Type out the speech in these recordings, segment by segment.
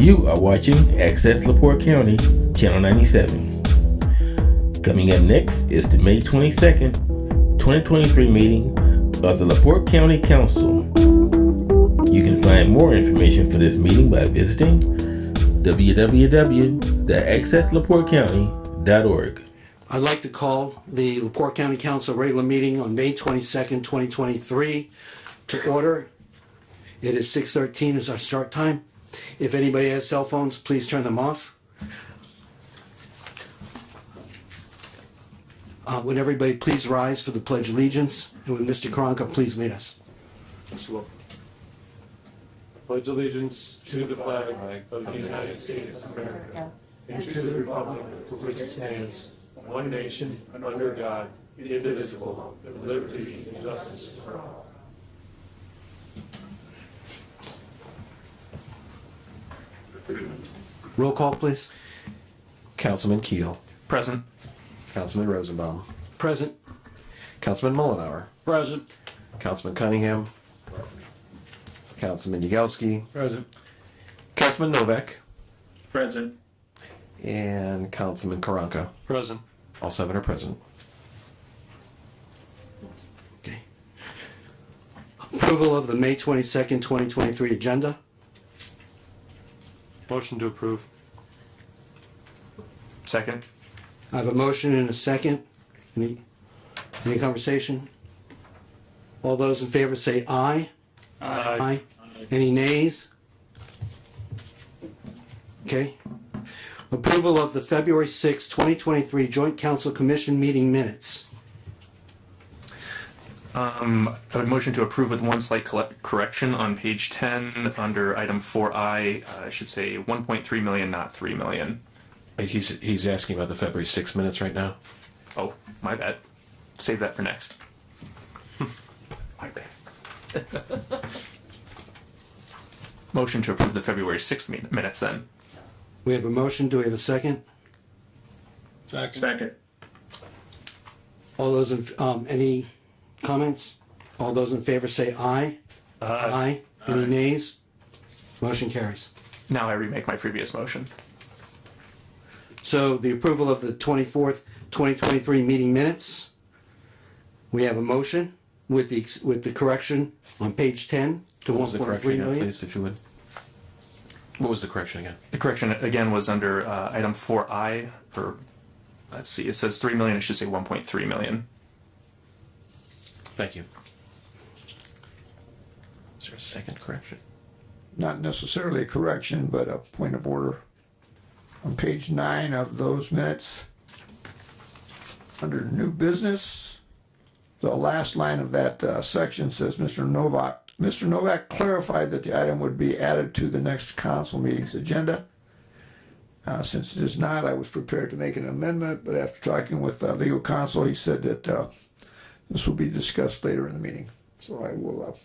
You are watching Access LaPorte County, Channel 97. Coming up next is the May 22nd, 2023 meeting of the LaPorte County Council. You can find more information for this meeting by visiting www.accesslaportecounty.org. I'd like to call the LaPorte County Council regular meeting on May 22nd, 2023 to order. It is 6:13 is our start time. If anybody has cell phones, please turn them off. Would everybody please rise for the Pledge of Allegiance? And would Mr. Karanka please lead us? Pledge allegiance to the flag of the United States of America and to the republic for which it stands, one nation, under God, indivisible, with liberty and justice for all. Roll call, please. Councilman Keel. Present. Councilman Rosenbaum. Present. Councilman Mullenhour. Present. Councilman Cunningham. Councilman Yagowski. Present. Councilman Novak. Present. And Councilman Karanka. Present. All seven are present. Okay. Approval of the May 22nd, 2023 agenda. Motion to approve. Second. I have a motion and a second. Any conversation? All those in favor say aye. Aye. Any nays? Okay. Approval of the February 6, 2023 Joint Council Commission meeting minutes. I would motion to approve with one slight correction on page 10 under item 4I. I should say 1.3 million, not 3 million. He's asking about the February 6 minutes right now. Oh, my bad. Save that for next. My bad. Motion to approve the February 6th minutes then. We have a motion. Do we have a second? Second. All those in, any comments? All those in favor say aye. Aye. Any nays? Motion carries. Now I remake my previous motion. So the approval of the 24th, 2023 meeting minutes. We have a motion with the correction on page 10 to What was the 1.3 correction again, million. please, if you would? What was the correction again? The correction again was under item 4I, or let's see, it says 3 million, it should say 1.3 million. Thank you. Is there a second correction? Not necessarily a correction, but a point of order. On page 9 of those minutes, under new business, the last line of that section says Mr. Novak clarified that the item would be added to the next council meeting's agenda. Since it is not, I was prepared to make an amendment, but after talking with legal counsel, he said that this will be discussed later in the meeting. So I will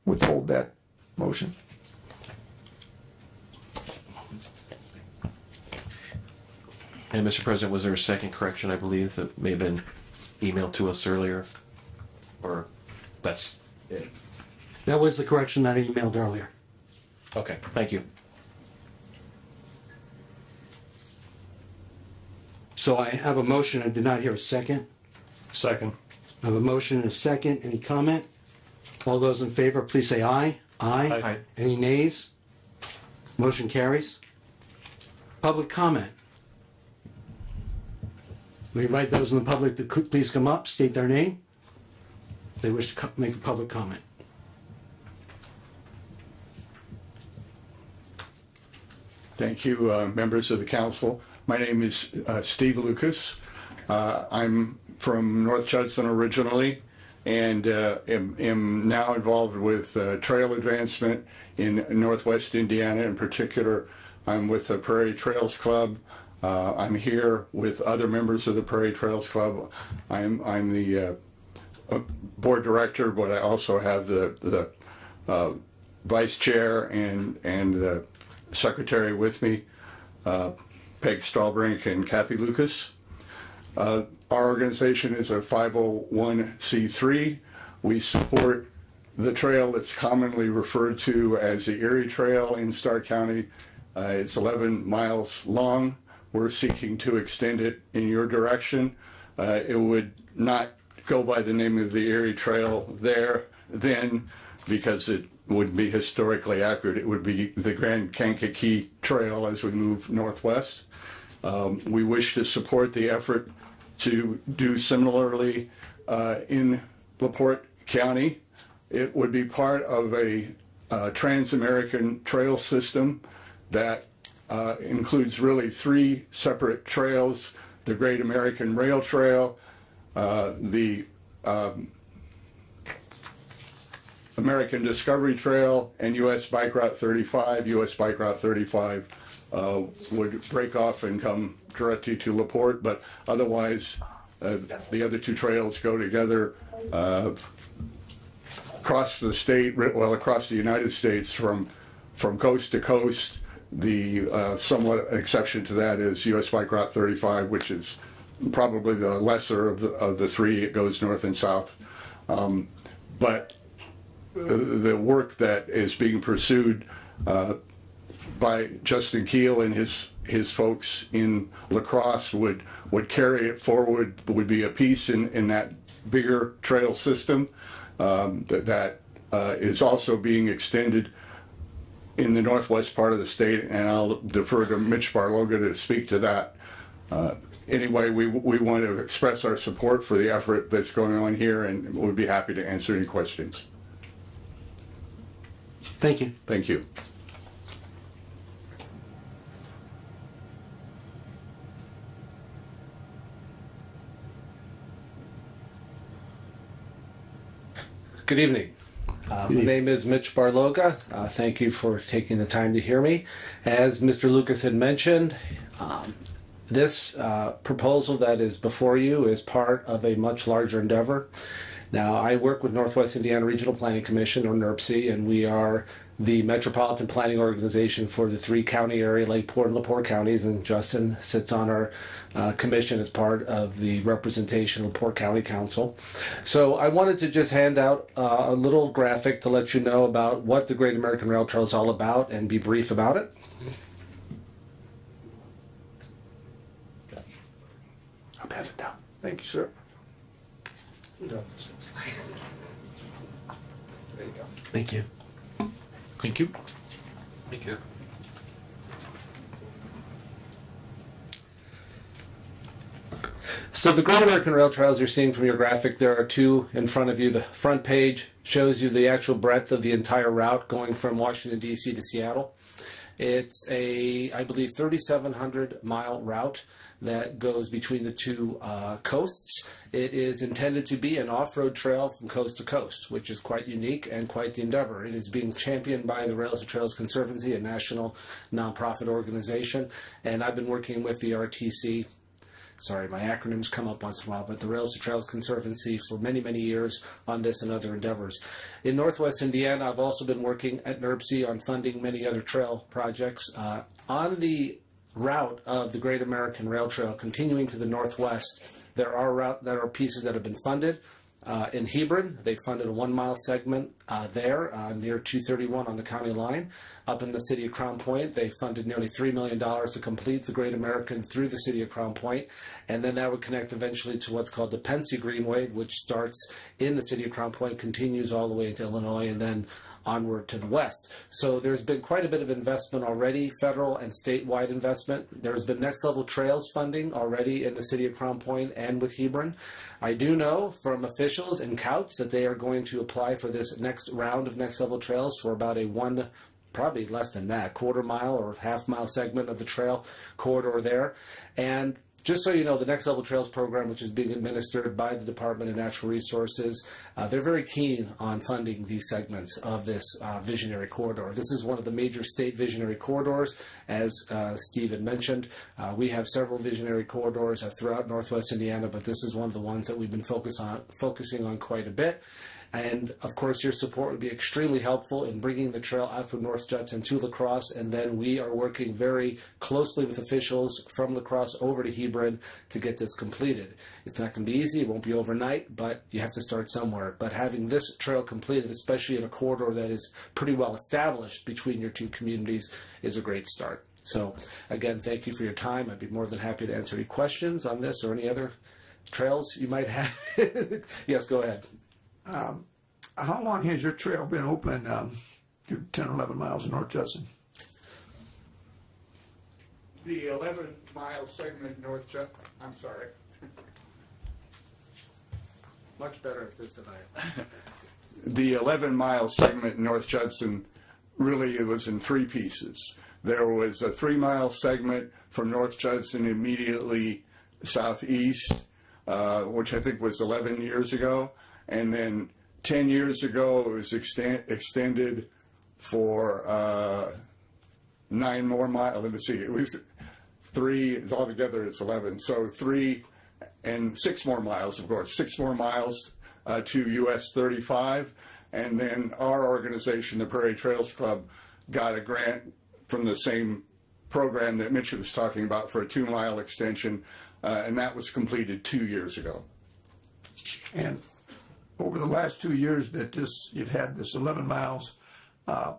withhold that motion. And Mr. President, was there a second correction, I believe, that may have been emailed to us earlier? Or that's it? That was the correction that I emailed earlier. Okay, thank you. So I have a motion. I did not hear a second. Second. I have a motion and a second. Any comment? All those in favor, please say aye. Aye. Aye. Any nays? Motion carries. Public comment. We invite those in the public to please come up, state their name. If they wish to make a public comment. Thank you, members of the council. My name is Steve Lucas. I'm from North Judson originally, and am now involved with trail advancement in Northwest Indiana. In particular, I'm with the Prairie Trails Club. I'm here with other members of the Prairie Trails Club. I'm the board director, but I also have the vice chair and the secretary with me, Peg Stallbrink and Kathy Lucas. Our organization is a 501c3. We support the trail that's commonly referred to as the Erie Trail in Stark County. It's 11 miles long. We're seeking to extend it in your direction. It would not go by the name of the Erie Trail then, because it wouldn't be historically accurate. It would be the Grand Kankakee Trail as we move northwest. We wish to support the effort to do similarly in LaPorte County. It would be part of a Trans-American trail system that includes really 3 separate trails: the Great American Rail Trail, the American Discovery Trail, and U.S. Bike Route 35. U.S. Bike Route 35 would break off and come directly to LaPorte, but otherwise the other 2 trails go together across the state, well, across the United States from coast to coast. The somewhat exception to that is U.S. Bike Route 35, which is probably the lesser of the 3. It goes north and south. But the work that is being pursued by Justin Keel and his folks in La Crosse would carry it forward, would be a piece in that bigger trail system that is also being extended in the northwest part of the state, and I'll defer to Mitch Barloga to speak to that. Anyway, we want to express our support for the effort that's going on here, and we'll be happy to answer any questions. Thank you. Thank you. Good evening. My name is Mitch Barloga. Thank you for taking the time to hear me. As Mr. Lucas had mentioned, this proposal that is before you is part of a much larger endeavor. Now, I work with Northwest Indiana Regional Planning Commission, or NERPC, and we are the metropolitan planning organization for the 3 county area, LaPorte and LaPorte counties, and Justin sits on our commission as part of the representation of LaPorte County Council. So I wanted to just hand out a little graphic to let you know about what the Great American Rail Trail is all about and be brief about it. I'll pass it down. Thank you, sir. There you go. Thank you. Thank you. Thank you. So the Great American Rail Trails you're seeing from your graphic, there are 2 in front of you. The front page shows you the actual breadth of the entire route going from Washington, D.C. to Seattle. It's a, I believe, 3,700-mile route that goes between the 2 coasts. It is intended to be an off-road trail from coast to coast, which is quite unique and quite the endeavor. It is being championed by the Rails to Trails Conservancy, a national nonprofit organization, and I've been working with the RTC. Sorry, my acronyms come up once in a while, but the Rails to Trails Conservancy for many, many years on this and other endeavors. In Northwest Indiana, I've also been working at NERPC on funding many other trail projects. On the route of the Great American Rail Trail, continuing to the northwest, there are pieces that have been funded. In Hebron, they funded a 1-mile segment there near 231 on the county line. Up in the city of Crown Point, they funded nearly $3 million to complete the Great American through the city of Crown Point, and then that would connect eventually to what's called the Pensy Greenway, which starts in the city of Crown Point, continues all the way into Illinois, and then onward to the west. So there's been quite a bit of investment already, federal and statewide investment. There's been Next Level Trails funding already in the city of Crown Point and with Hebron. I do know from officials in Couts that they are going to apply for this next round of Next Level Trails for about a probably less than that, 1/4 mile or half-mile segment of the trail corridor there. And just so you know, the Next Level Trails program, which is being administered by the Department of Natural Resources, they're very keen on funding these segments of this visionary corridor. This is one of the major state visionary corridors, as Steve had mentioned. We have several visionary corridors throughout Northwest Indiana, but this is one of the ones that we've been focusing on quite a bit. And of course, your support would be extremely helpful in bringing the trail out from North Judson to La Crosse. And then we are working very closely with officials from La Crosse over to Hebron to get this completed. It's not going to be easy. It won't be overnight, but you have to start somewhere. But having this trail completed, especially in a corridor that is pretty well established between your two communities, is a great start. So again, thank you for your time. I'd be more than happy to answer any questions on this or any other trails you might have. Yes, go ahead. How long has your trail been open, your 10, 11 miles in North Judson? The 11-mile segment North Judson, I'm sorry. Much better at this tonight. The 11-mile segment North Judson, really it was in three pieces. There was a 3-mile segment from North Judson immediately southeast, which I think was 11 years ago. And then 10 years ago, it was extended for 9 more miles. Let me see. It was 3, altogether it's 11. So 3 and 6 more miles, of course. 6 more miles to US 35. And then our organization, the Prairie Trails Club, got a grant from the same program that Mitch was talking about for a 2-mile extension, and that was completed 2 years ago. And over the last 2 years that you've had this 11 miles, do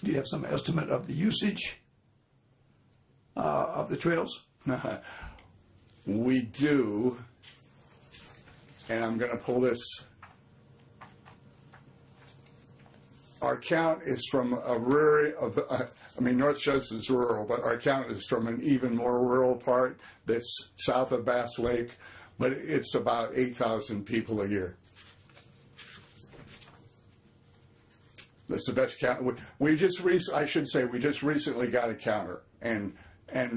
you have some estimate of the usage of the trails? We do, and I'm going to pull this. Our count is from North Judson's rural, but our count is from an even more rural part that's south of Bass Lake, but it's about 8,000 people a year. That's the best count. We just recently got a counter, and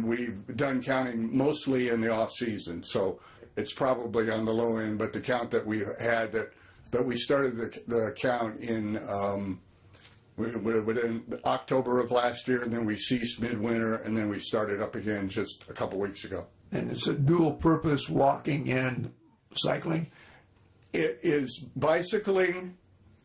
we've done counting mostly in the off season, so it's probably on the low end. But the count that we had that we started the count in October of last year, and then we ceased midwinter, and then we started up again just a couple weeks ago. And it's a dual purpose, walking and cycling? It is bicycling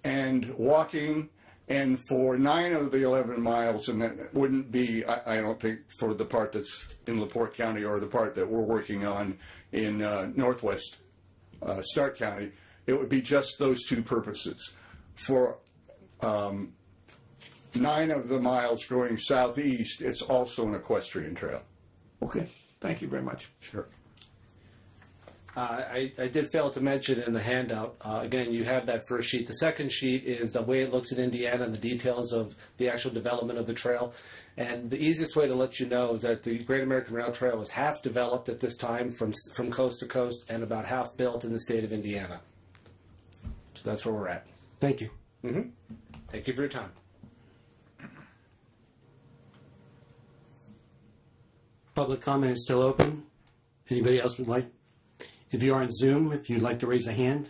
and walking, and for 9 of the 11 miles, and that wouldn't be, I don't think, for the part that's in LaPorte County or the part that we're working on in northwest Stark County, it would be just those 2 purposes. For 9 of the miles going southeast, it's also an equestrian trail. Okay, thank you very much. Sure. I did fail to mention in the handout, again, you have that first sheet. The second sheet is the way it looks in Indiana and the details of the actual development of the trail. And the easiest way to let you know is that the Great American Rail Trail is half developed at this time from coast to coast and about half built in the state of Indiana. So that's where we're at. Thank you. Mm-hmm. Thank you for your time. Public comment is still open. Anybody else would like? If you're on Zoom, if you'd like to raise a hand.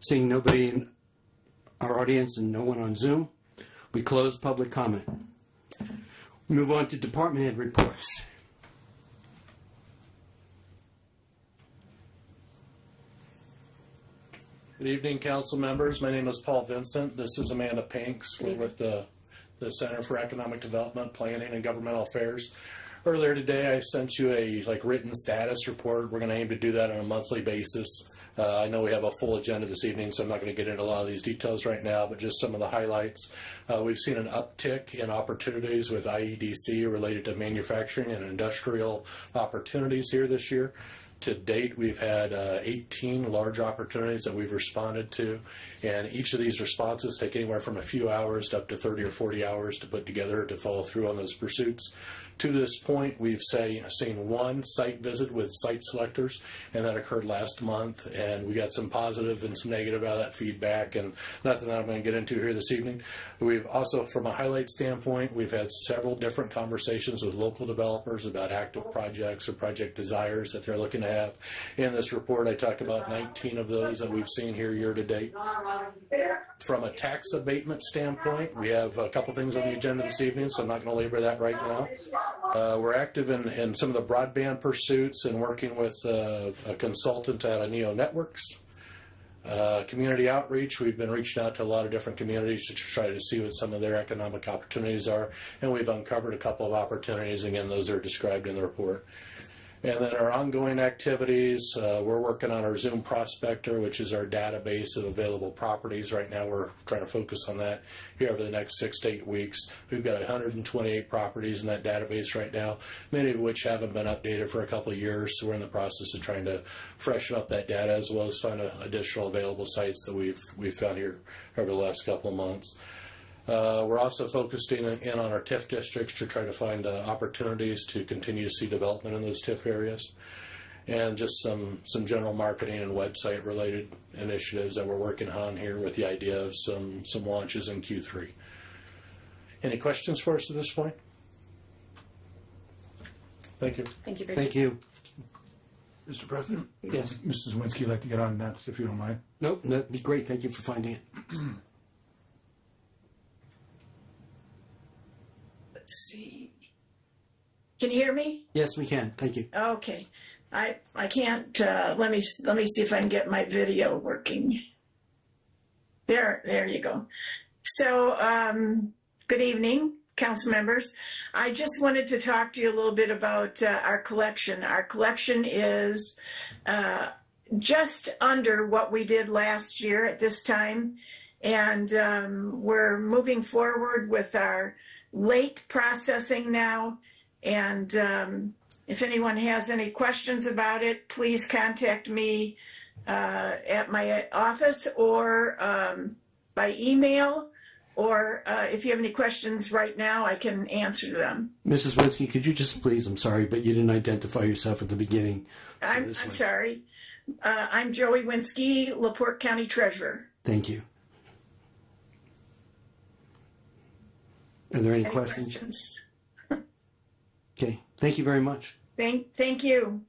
Seeing nobody in our audience and no one on Zoom, we close public comment. We move on to department head reports. Good evening, council members. My name is Paul Vincent. This is Amanda Pinks. We're with the Center for Economic Development, Planning, and Governmental Affairs. Earlier today, I sent you a written status report. We're going to aim to do that on a monthly basis. I know we have a full agenda this evening, so I'm not going to get into a lot of these details right now, but just some of the highlights. We've seen an uptick in opportunities with IEDC related to manufacturing and industrial opportunities here this year. To date, we've had 18 large opportunities that we've responded to, and each of these responses take anywhere from a few hours to up to 30 or 40 hours to put together to follow through on those pursuits. To this point, we've seen 1 site visit with site selectors, and that occurred last month, and we got some positive and some negative out of that feedback, and nothing that I'm going to get into here this evening. We've also, from a highlight standpoint, we've had several different conversations with local developers about active projects or project desires that they're looking to have. In this report, I talk about 19 of those that we've seen here year to date. From a tax abatement standpoint, we have a couple things on the agenda this evening, so I'm not going to labor that right now. We're active in some of the broadband pursuits and working with a consultant out of Neo Networks. Community outreach, we've been reaching out to a lot of different communities to try to see what some of their economic opportunities are, and we've uncovered a couple of opportunities. Again, those are described in the report. And then our ongoing activities, we're working on our Zoom Prospector, which is our database of available properties. Right now we're trying to focus on that here over the next 6 to 8 weeks. We've got 128 properties in that database right now, many of which haven't been updated for a couple of years, so we're in the process of trying to freshen up that data as well as find additional available sites that we've found here over the last couple of months. We're also focusing in on our TIF districts to try to find opportunities to continue to see development in those TIF areas, and just some general marketing and website related initiatives that we're working on here with the idea of some launches in Q3. Any questions for us at this point? Thank you. Thank you very Thank you. Mr. President? Yes. Mrs. Winsky would like to get on next, if you don't mind. Nope, that'd be great. Thank you for finding it. Let's see. Can you hear me? Yes, we can. Thank you. Okay. I can't. Let me see if I can get my video working. There you go. So, good evening, council members. I just wanted to talk to you a little bit about our collection. Our collection is just under what we did last year at this time, and we're moving forward with our late processing now. And if anyone has any questions about it, please contact me at my office or by email, or if you have any questions right now, I can answer them. Mrs. Winsky, could you just please, I'm sorry, but you didn't identify yourself at the beginning. I'm sorry. I'm Joey Winsky, LaPorte County Treasurer. Thank you. Are there any questions? Okay, thank you very much. Thank you.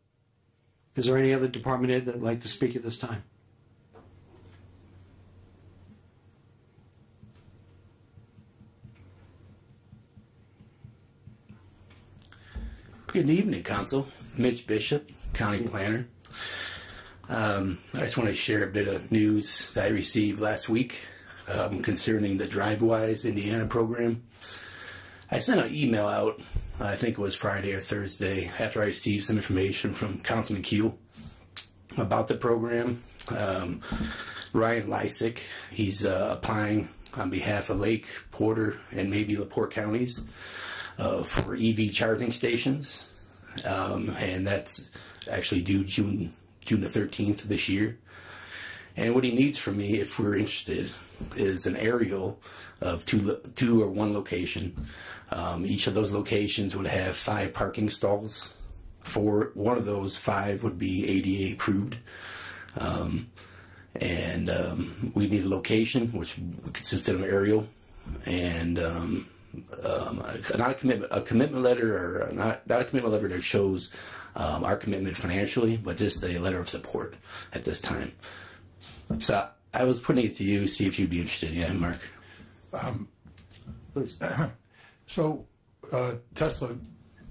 Is there any other department head that would like to speak at this time? Good evening, Council. Mitch Bishop, County Planner. I just want to share a bit of news that I received last week concerning the DriveWise Indiana program. I sent an email out, I think it was Friday or Thursday, after I received some information from Councilman Kuehl about the program. Ryan Lysick, he's applying on behalf of Lake, Porter, and maybe LaPorte counties for EV charging stations. And that's actually due June the 13th of this year. And what he needs from me, if we're interested, is an aerial of two or one location. Each of those locations would have 5 parking stalls. For one of those 5 would be ADA approved. We need a location, which consisted of an aerial, and not a commitment letter, or not a commitment letter that shows our commitment financially, but just a letter of support at this time. So I was putting it to you, see if you'd be interested. Yeah, Mark. Please. So, Tesla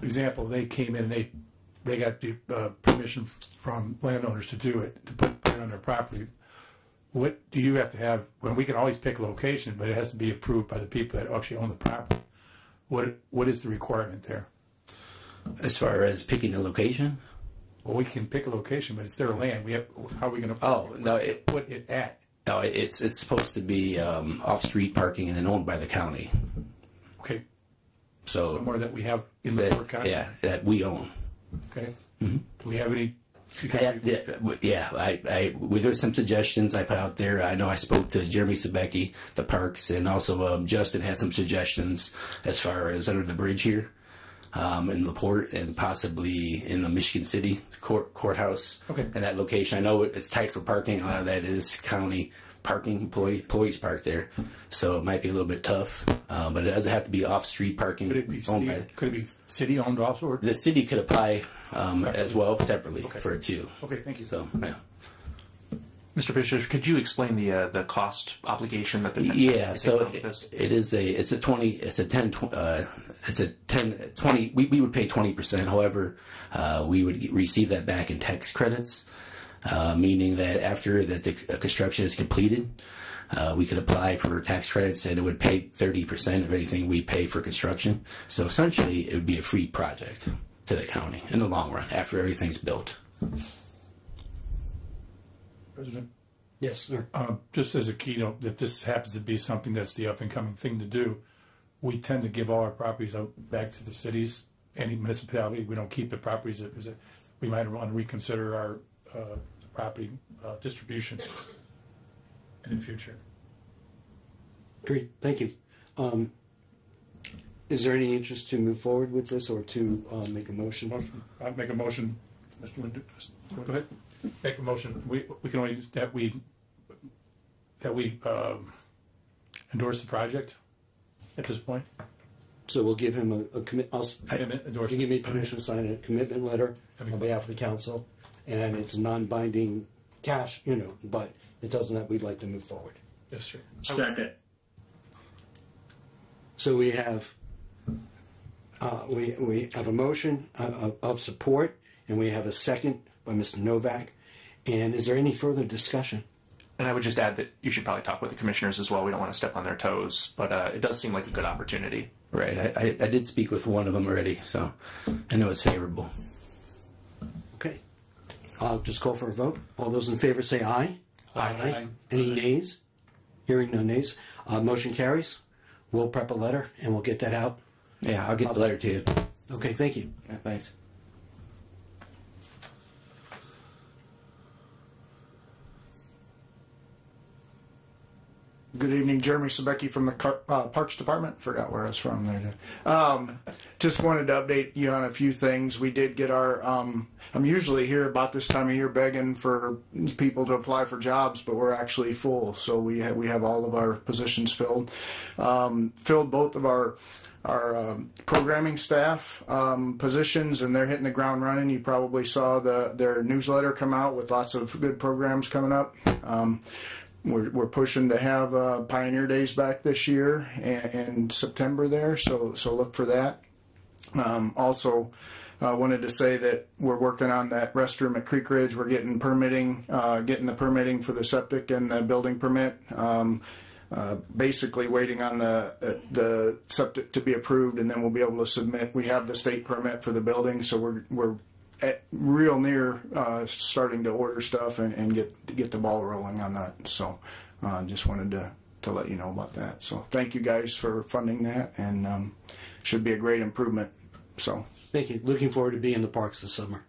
example, they came in and they got the permission from landowners to do it, to put it on their property. What do you have to have? Well, we can always pick a location, but it has to be approved by the people that actually own the property. What is the requirement there? As far as picking the location? Well, we can pick a location, but it's their land. How are we going to put it at? No, it's supposed to be off-street parking and then owned by the county. Okay. So Somewhere that we have in LaPorte County? Yeah, that we own. Okay. Mm-hmm. Do we have any? There's some suggestions I put out there. I know I spoke to Jeremy Sebecki, the parks, and also Justin had some suggestions as far as under the bridge here in LaPorte and possibly in the Michigan City courthouse. Okay. And that location, I know it's tight for parking. A lot of that is county parking, employees park there, so it might be a little bit tough. But it doesn't have to be off-street parking. Could it be city-owned also? The city could apply as well separately for it too. Okay, thank you. So, yeah. Mr. Bishop, could you explain the cost obligation that the Yeah, so this? it's a 20 we would pay 20%. However, we would receive that back in tax credits, meaning that after that the construction is completed, we could apply for tax credits and it would pay 30% of anything we pay for construction. So essentially it would be a free project to the county in the long run after everything's built. President? Yes, sir. Just as a keynote, that this happens to be something that's the up-and-coming thing to do, we tend to give all our properties out back to the cities, any municipality. We don't keep the properties. We might want to reconsider our property distribution in the future. Great, thank you. Is there any interest to move forward with this or to make a motion? I'll make a motion. Mr. Lind- Go ahead. Make a motion. We can only that we endorse the project at this point. So we'll give him a commit. Endorse. You give me permission to sign a commitment letter on behalf of the council, and it's non-binding cash, but it doesn't that we'd like to move forward. Yes, sir. Second. So we have we have a motion of support, and we have a second by Mr. Novak. And is there any further discussion? And I would just add that you should probably talk with the commissioners as well. We don't want to step on their toes, but it does seem like a good opportunity. Right. I did speak with one of them already, so I know it's favorable. Okay. I'll just call for a vote. All those in favor say aye. Aye. Any nays? Hearing no nays. Motion carries. We'll prep a letter and we'll get that out. Yeah, I'll get the letter to you. Okay, thank you. Yeah, thanks. Good evening, Jeremy Sebecki from the Parks Department. Forgot where I was from there. Just wanted to update you on a few things. We did get our. I'm usually here about this time of year begging for people to apply for jobs, but we're actually full. So we have all of our positions filled. Filled both of our programming staff positions, and they're hitting the ground running. You probably saw their newsletter come out with lots of good programs coming up. We're pushing to have Pioneer Days back this year in September there, so look for that. Also, wanted to say that we're working on that restroom at Creek Ridge. We're getting the permitting for the septic and the building permit. Basically waiting on the septic to be approved, and then we'll be able to submit. We have the state permit for the building, so we're real near starting to order stuff and get the ball rolling on that. So just wanted to let you know about that. So thank you guys for funding that, and should be a great improvement. So Thank you. Looking forward to being in the parks this summer.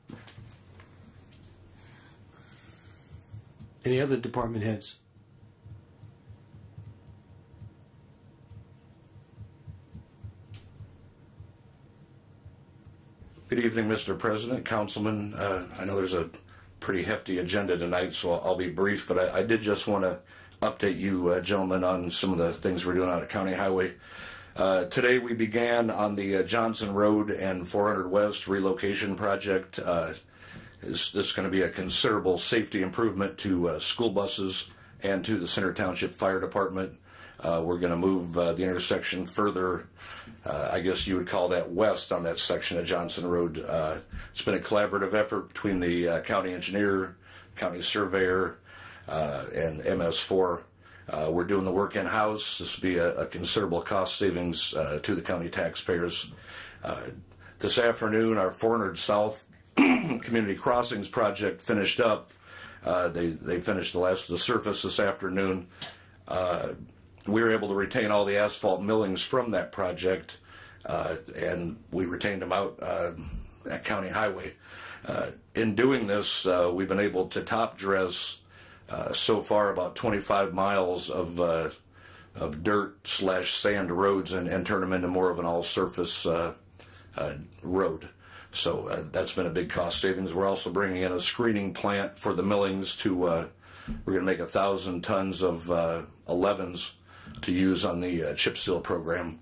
Any other department heads? Good evening, Mr. President, Councilman. I know there's a pretty hefty agenda tonight, so I'll be brief, but I did just want to update you, gentlemen, on some of the things we're doing out at County Highway. Today we began on the Johnson Road and 400 West relocation project. This is going to be a considerable safety improvement to school buses and to the Center Township Fire Department. We're going to move the intersection further, I guess you would call that west on that section of Johnson Road. It's been a collaborative effort between the county engineer, county surveyor, and MS4. We're doing the work in-house. This will be a considerable cost savings to the county taxpayers. This afternoon, our 400 South Community Crossings project finished up. They finished the last of the surface this afternoon. We were able to retain all the asphalt millings from that project, and we retained them out at County Highway. In doing this, we've been able to top dress so far about 25 miles of dirt/sand roads and turn them into more of an all-surface road. So that's been a big cost savings. We're also bringing in a screening plant for the millings to. We're going to make 1,000 tons of 11s to use on the chip seal program.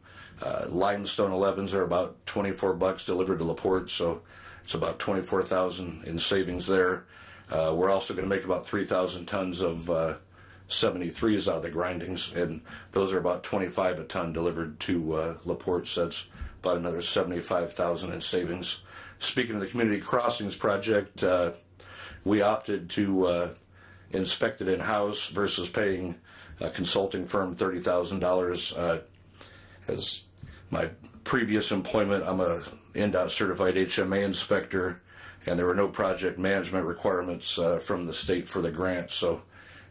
Limestone 11s are about $24 delivered to LaPorte, so it's about $24,000 in savings there. We're also going to make about 3,000 tons of 73s out of the grindings, and those are about 25 a ton delivered to LaPorte, so that's about another 75,000 in savings. Speaking of the community crossings project, we opted to inspect it in-house versus paying a consulting firm $30,000. As my previous employment, I'm a NDOT certified HMA inspector, and there were no project management requirements from the state for the grant, so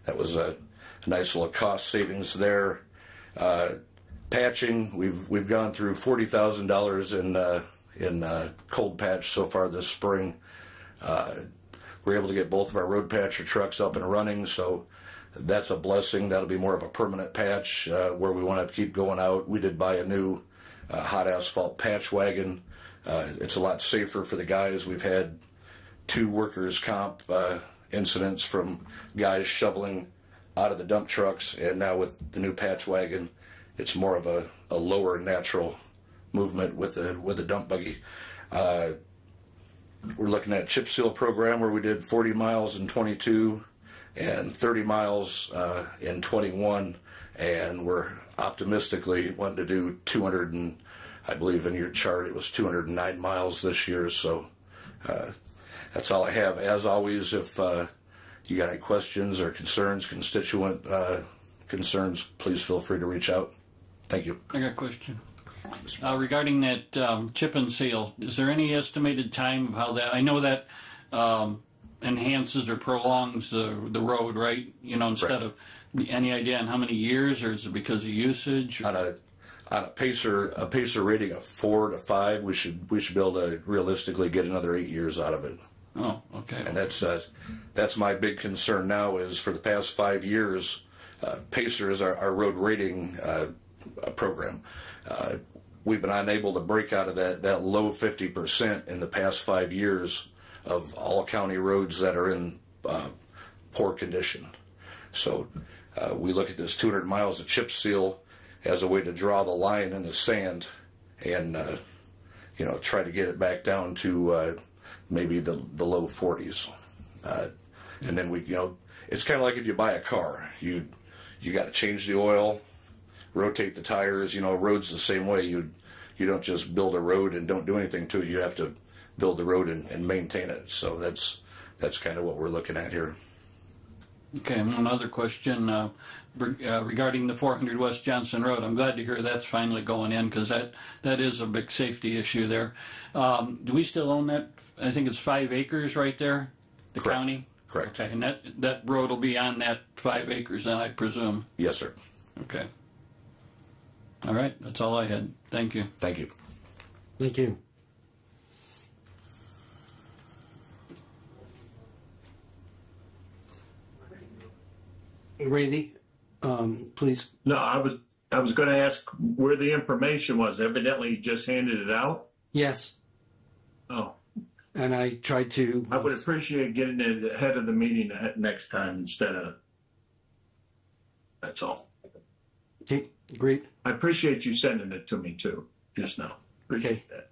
that was a nice little cost savings there. Patching, we've gone through $40,000 in cold patch so far this spring. We're able to get both of our road patcher trucks up and running, so that's a blessing. That'll be more of a permanent patch where we won't have to keep going out. We did buy a new hot asphalt patch wagon. It's a lot safer for the guys. We've had 2 workers' comp incidents from guys shoveling out of the dump trucks, and now with the new patch wagon, it's more of a lower natural movement with a dump buggy. We're looking at a chip seal program where we did 40 miles in 22 and 30 miles in 21, and we're optimistically wanting to do 200 and I believe in your chart it was 209 miles this year. So that's all I have. As always, if you got any questions or concerns, constituent concerns, please feel free to reach out. Thank you. I got a question. Regarding that chip and seal, is there any estimated time of how that, I know that enhances or prolongs the road, right? You know, instead of, any idea on how many years, or is it because of usage? On a pacer rating of 4 to 5, we should be able to realistically get another 8 years out of it. Oh, okay. And that's my big concern now is for the past 5 years, Pacer is our road rating program. We've been unable to break out of that low 50% in the past 5 years of all county roads that are in poor condition. So we look at this 200 miles of chip seal as a way to draw the line in the sand and try to get it back down to maybe the low 40s. And then it's kind of like if you buy a car, you got to change the oil, rotate the tires. A road's the same way. You don't just build a road and don't do anything to it. You have to build the road and maintain it. So that's kind of what we're looking at here. Okay, one other question regarding the 400 West Johnson Road. I'm glad to hear that's finally going in because that is a big safety issue there. Do we still own that? I think it's 5 acres right there, the Correct. county? Correct. Okay, and that road will be on that 5 acres then, I presume? Yes, sir. Okay. All right, that's all I had. Thank you. Thank you. Thank you. Randy, please. No, I was going to ask where the information was. Evidently, you just handed it out. Yes. Oh. And I tried to. I would appreciate getting it ahead of the meeting next time instead of. That's all. Okay, great. I appreciate you sending it to me too, just now. Appreciate that.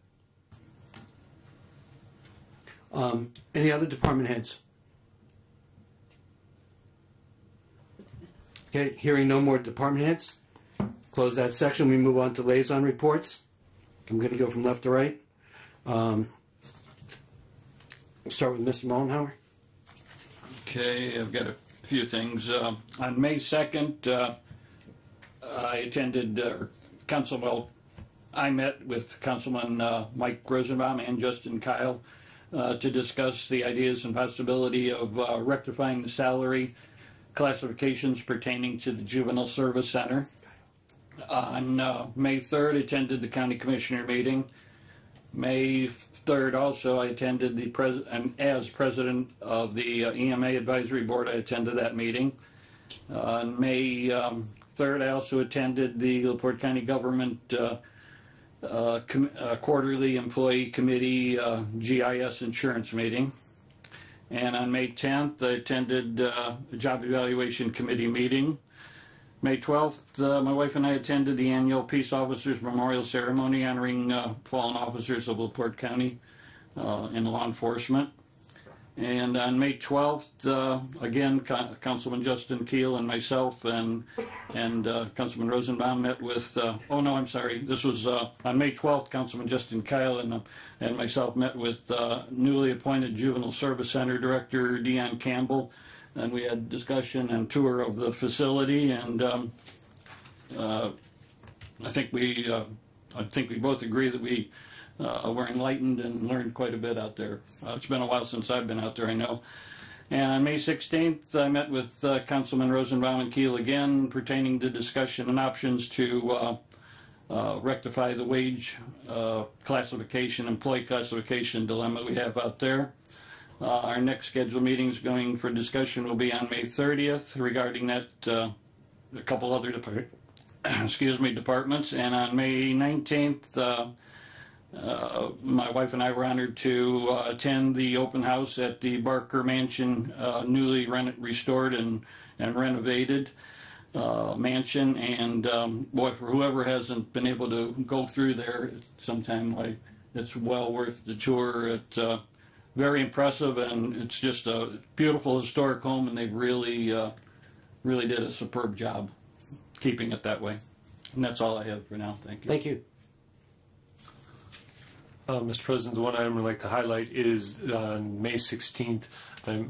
Any other department heads? Okay, hearing no more department heads. Close that section. We move on to liaison reports. I'm going to go from left to right. Start with Mr. Mollenhauer. Okay, I've got a few things. On May 2nd, I attended I met with Councilman Mike Rosenbaum and Justin Kyle to discuss the ideas and possibility of rectifying the salary classifications pertaining to the Juvenile Service Center. On May 3rd, I attended the County Commissioner meeting. May 3rd, also, I attended as president of the EMA Advisory Board, I attended that meeting. On May 3rd, I also attended the LaPorte County Government Quarterly Employee Committee GIS Insurance meeting. And on May 10th, I attended a Job Evaluation Committee meeting. May 12th, my wife and I attended the annual Peace Officers Memorial Ceremony honoring fallen officers of LaPorte County in law enforcement. And on May 12th, again, Councilman Justin Keel and myself and Councilman Rosenbaum met with, this was on May 12th, Councilman Justin Kyle and myself met with newly appointed Juvenile Service Center Director Deon Campbell, and we had discussion and tour of the facility, and I think we both agree that we were enlightened and learned quite a bit out there. It's been a while since I've been out there, I know. And on May 16th, I met with Councilman Rosenbaum and Keel again pertaining to discussion and options to rectify the wage classification, employee classification dilemma we have out there. Our next scheduled meetings going for discussion will be on May 30th regarding that, a couple other departments. And on May 19th, my wife and I were honored to attend the open house at the Barker Mansion, newly restored and renovated mansion. And boy, for whoever hasn't been able to go through there sometime, it's well worth the tour. It's very impressive, and it's just a beautiful historic home, and they've really did a superb job keeping it that way. And that's all I have for now. Thank you. Thank you. Mr. President, the one item I'd like to highlight is on May 16th, I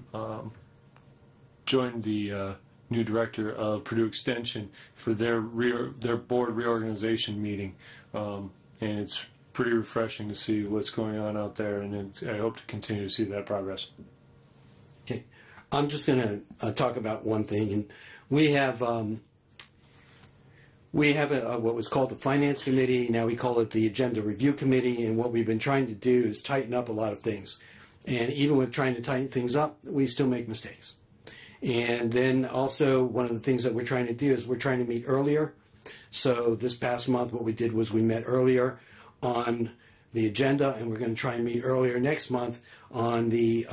joined the new director of Purdue Extension for their board reorganization meeting, and it's pretty refreshing to see what's going on out there, and I hope to continue to see that progress. Okay, I'm just going to talk about one thing, and we have what was called the Finance Committee. Now we call it the Agenda Review Committee, and what we've been trying to do is tighten up a lot of things. And even with trying to tighten things up, we still make mistakes. And then also one of the things that we're trying to do is we're trying to meet earlier. So this past month what we did was we met earlier on the agenda, and we're going to try and meet earlier next month on the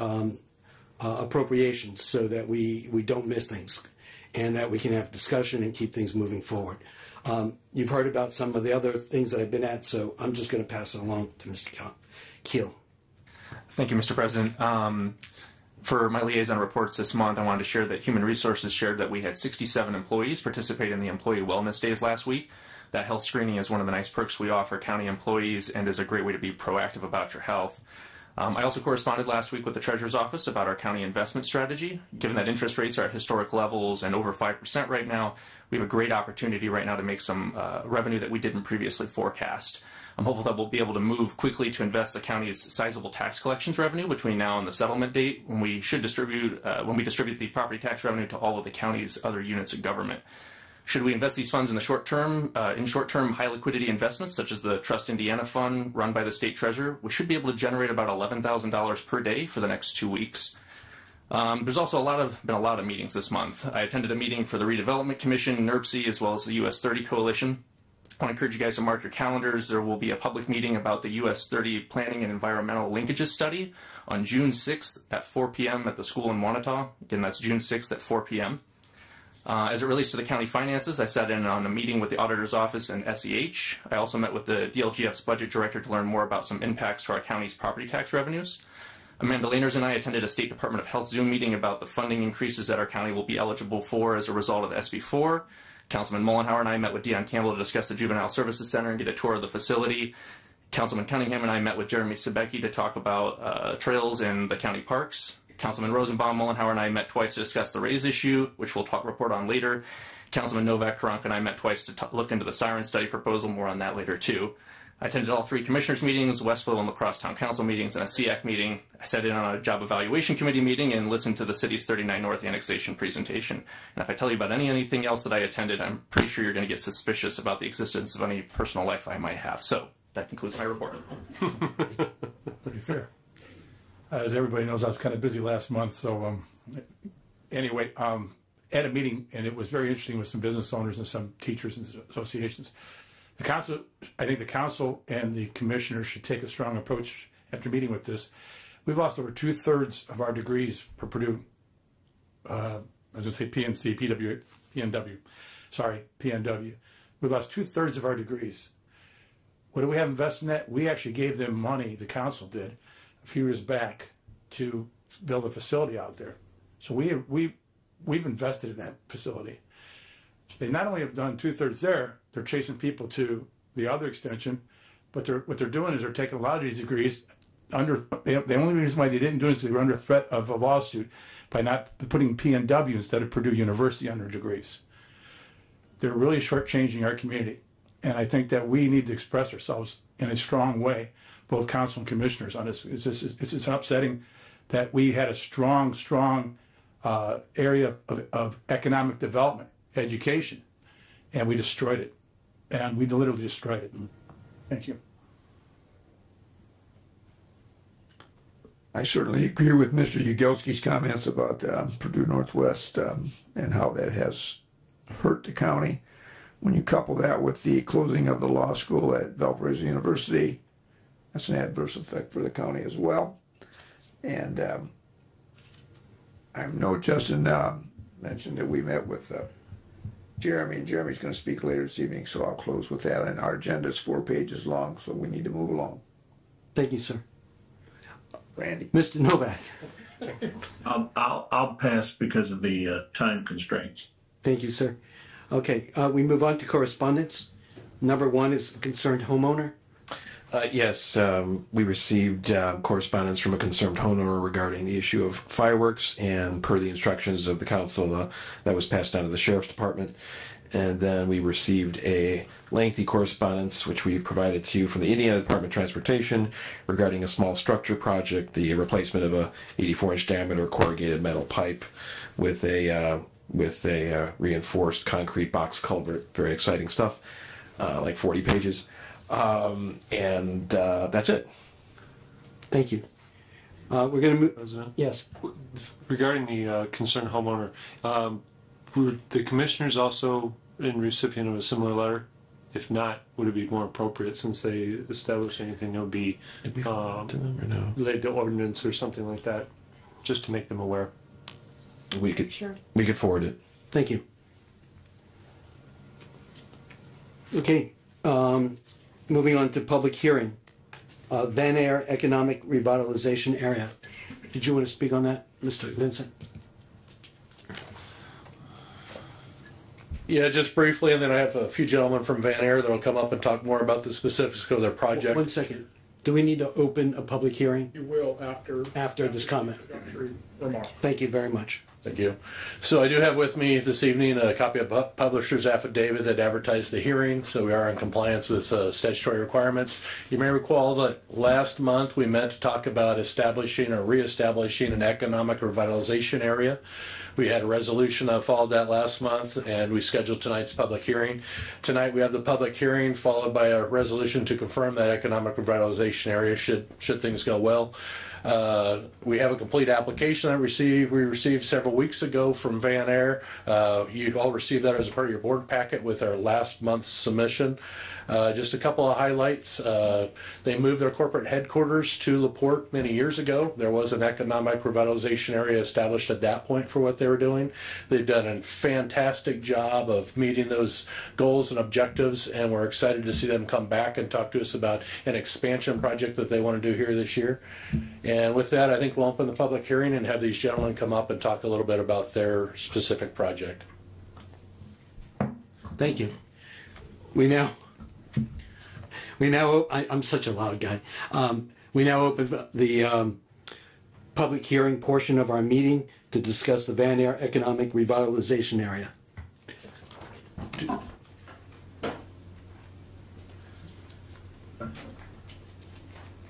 appropriations, so that we don't miss things and that we can have discussion and keep things moving forward. You've heard about some of the other things that I've been at, so I'm just going to pass it along to Mr. Keel. Thank you, Mr. President. For my liaison reports this month, I wanted to share that Human Resources shared that we had 67 employees participate in the Employee Wellness Days last week. That health screening is one of the nice perks we offer county employees and is a great way to be proactive about your health. I also corresponded last week with the Treasurer's Office about our county investment strategy. Given that interest rates are at historic levels and over 5% right now, we have a great opportunity right now to make some revenue that we didn't previously forecast. I'm hopeful that we'll be able to move quickly to invest the county's sizable tax collections revenue between now and the settlement date, when we distribute the property tax revenue to all of the county's other units of government. Should we invest these funds in the short term, high liquidity investments such as the Trust Indiana Fund run by the state treasurer, we should be able to generate about $11,000 per day for the next 2 weeks. There's also been a lot of meetings this month. I attended a meeting for the Redevelopment Commission, NERPC, as well as the US 30 Coalition. I want to encourage you guys to mark your calendars. There will be a public meeting about the US 30 Planning and Environmental Linkages Study on June 6th at 4 p.m. at the school in Wanata. Again, that's June 6th at 4 p.m. As it relates to the county finances, I sat in on a meeting with the Auditor's Office and SEH. I also met with the DLGF's Budget Director to learn more about some impacts to our county's property tax revenues. Amanda Laners and I attended a State Department of Health Zoom meeting about the funding increases that our county will be eligible for as a result of SB 4. Councilman Mullenhour and I met with Deon Campbell to discuss the Juvenile Services Center and get a tour of the facility. Councilman Cunningham and I met with Jeremy Sebecki to talk about trails in the county parks. Councilman Rosenbaum, Mullenhour, and I met twice to discuss the raise issue, which we'll report on later. Councilman Novak, Karanka, and I met twice to look into the siren study proposal. More on that later, too. I attended all 3 commissioners' meetings, Westville and La Crosse Town Council meetings, and a SEAC meeting. I sat in on a Job Evaluation Committee meeting and listened to the city's 39 North annexation presentation. And if I tell you about anything else that I attended, I'm pretty sure you're going to get suspicious about the existence of any personal life I might have. So that concludes my report. Pretty fair. As everybody knows, I was kind of busy last month. So anyway, at a meeting, and it was very interesting with some business owners and some teachers and associations. I think the council and the commissioners should take a strong approach after meeting with this. We've lost over 2/3 of our degrees for Purdue. I was going to say PNW. We've lost 2/3 of our degrees. What do we have invested in that? We actually gave them money, the council did, a few years back to build a facility out there. So we've invested in that facility. They not only have done 2/3 there, they're chasing people to the other extension, but what they're doing is they're taking a lot of these degrees the only reason why they didn't do it is because they were under threat of a lawsuit by not putting PNW instead of Purdue University on their degrees. They're really shortchanging our community. And I think that we need to express ourselves in a strong way, both council and commissioners on this. It's upsetting that we had a strong area of economic development, education, and we destroyed it. And we literally destroyed it. Thank you. I certainly agree with Mr. Ugelski's comments about Purdue Northwest and how that has hurt the county. When you couple that with the closing of the law school at Valparaiso University, that's an adverse effect for the county as well. And I know Justin mentioned that we met with Jeremy, and Jeremy's going to speak later this evening, so I'll close with that. And our agenda is 4 pages long, so we need to move along. Thank you, sir. Randy. Mr. Novak. I'll pass because of the time constraints. Thank you, sir. Okay, we move on to correspondence. Number 1 is concerned homeowner. Yes, we received correspondence from a concerned homeowner regarding the issue of fireworks, and per the instructions of the council, that was passed down to the sheriff's department. And then we received a lengthy correspondence, which we provided to you from the Indiana Department of Transportation regarding a small structure project, the replacement of a 84-inch diameter corrugated metal pipe with a reinforced concrete box culvert. Very exciting stuff, like 40 pages. And that's it. Thank you. We're going to move. President? Yes. Regarding the concerned homeowner, were the commissioners also in recipient of a similar letter? If not, would it be more appropriate, since they established anything, it would be to them or no? related to ordinance or something like that, just to make them aware? We could forward it. Thank you. Okay. Moving on to public hearing. Van Air Economic Revitalization Area. Did you want to speak on that, Mr. Vincent? Yeah, just briefly, and then I have a few gentlemen from Van Air that will come up and talk more about the specifics of their project. 1 second. Do we need to open a public hearing? You will after this comment. Remark. Thank you very much. Thank you. So I do have with me this evening a copy of publisher's affidavit that advertised the hearing, so we are in compliance with statutory requirements. You may recall that last month we met to talk about establishing or reestablishing an economic revitalization area. We had a resolution that followed that last month, and we scheduled tonight's public hearing. Tonight we have the public hearing followed by a resolution to confirm that economic revitalization area should things go well. We have a complete application that we received several weeks ago from Van Air. You all received that as a part of your board packet with our last month's submission. Just a couple of highlights. They moved their corporate headquarters to LaPorte many years ago. There was an economic revitalization area established at that point for what they were doing. They've done a fantastic job of meeting those goals and objectives, and we're excited to see them come back and talk to us about an expansion project that they want to do here this year. And with that, I think we'll open the public hearing and have these gentlemen come up and talk a little bit about their specific project. Thank you. I'm such a loud guy. We now open the public hearing portion of our meeting to discuss the Van Air Economic Revitalization Area.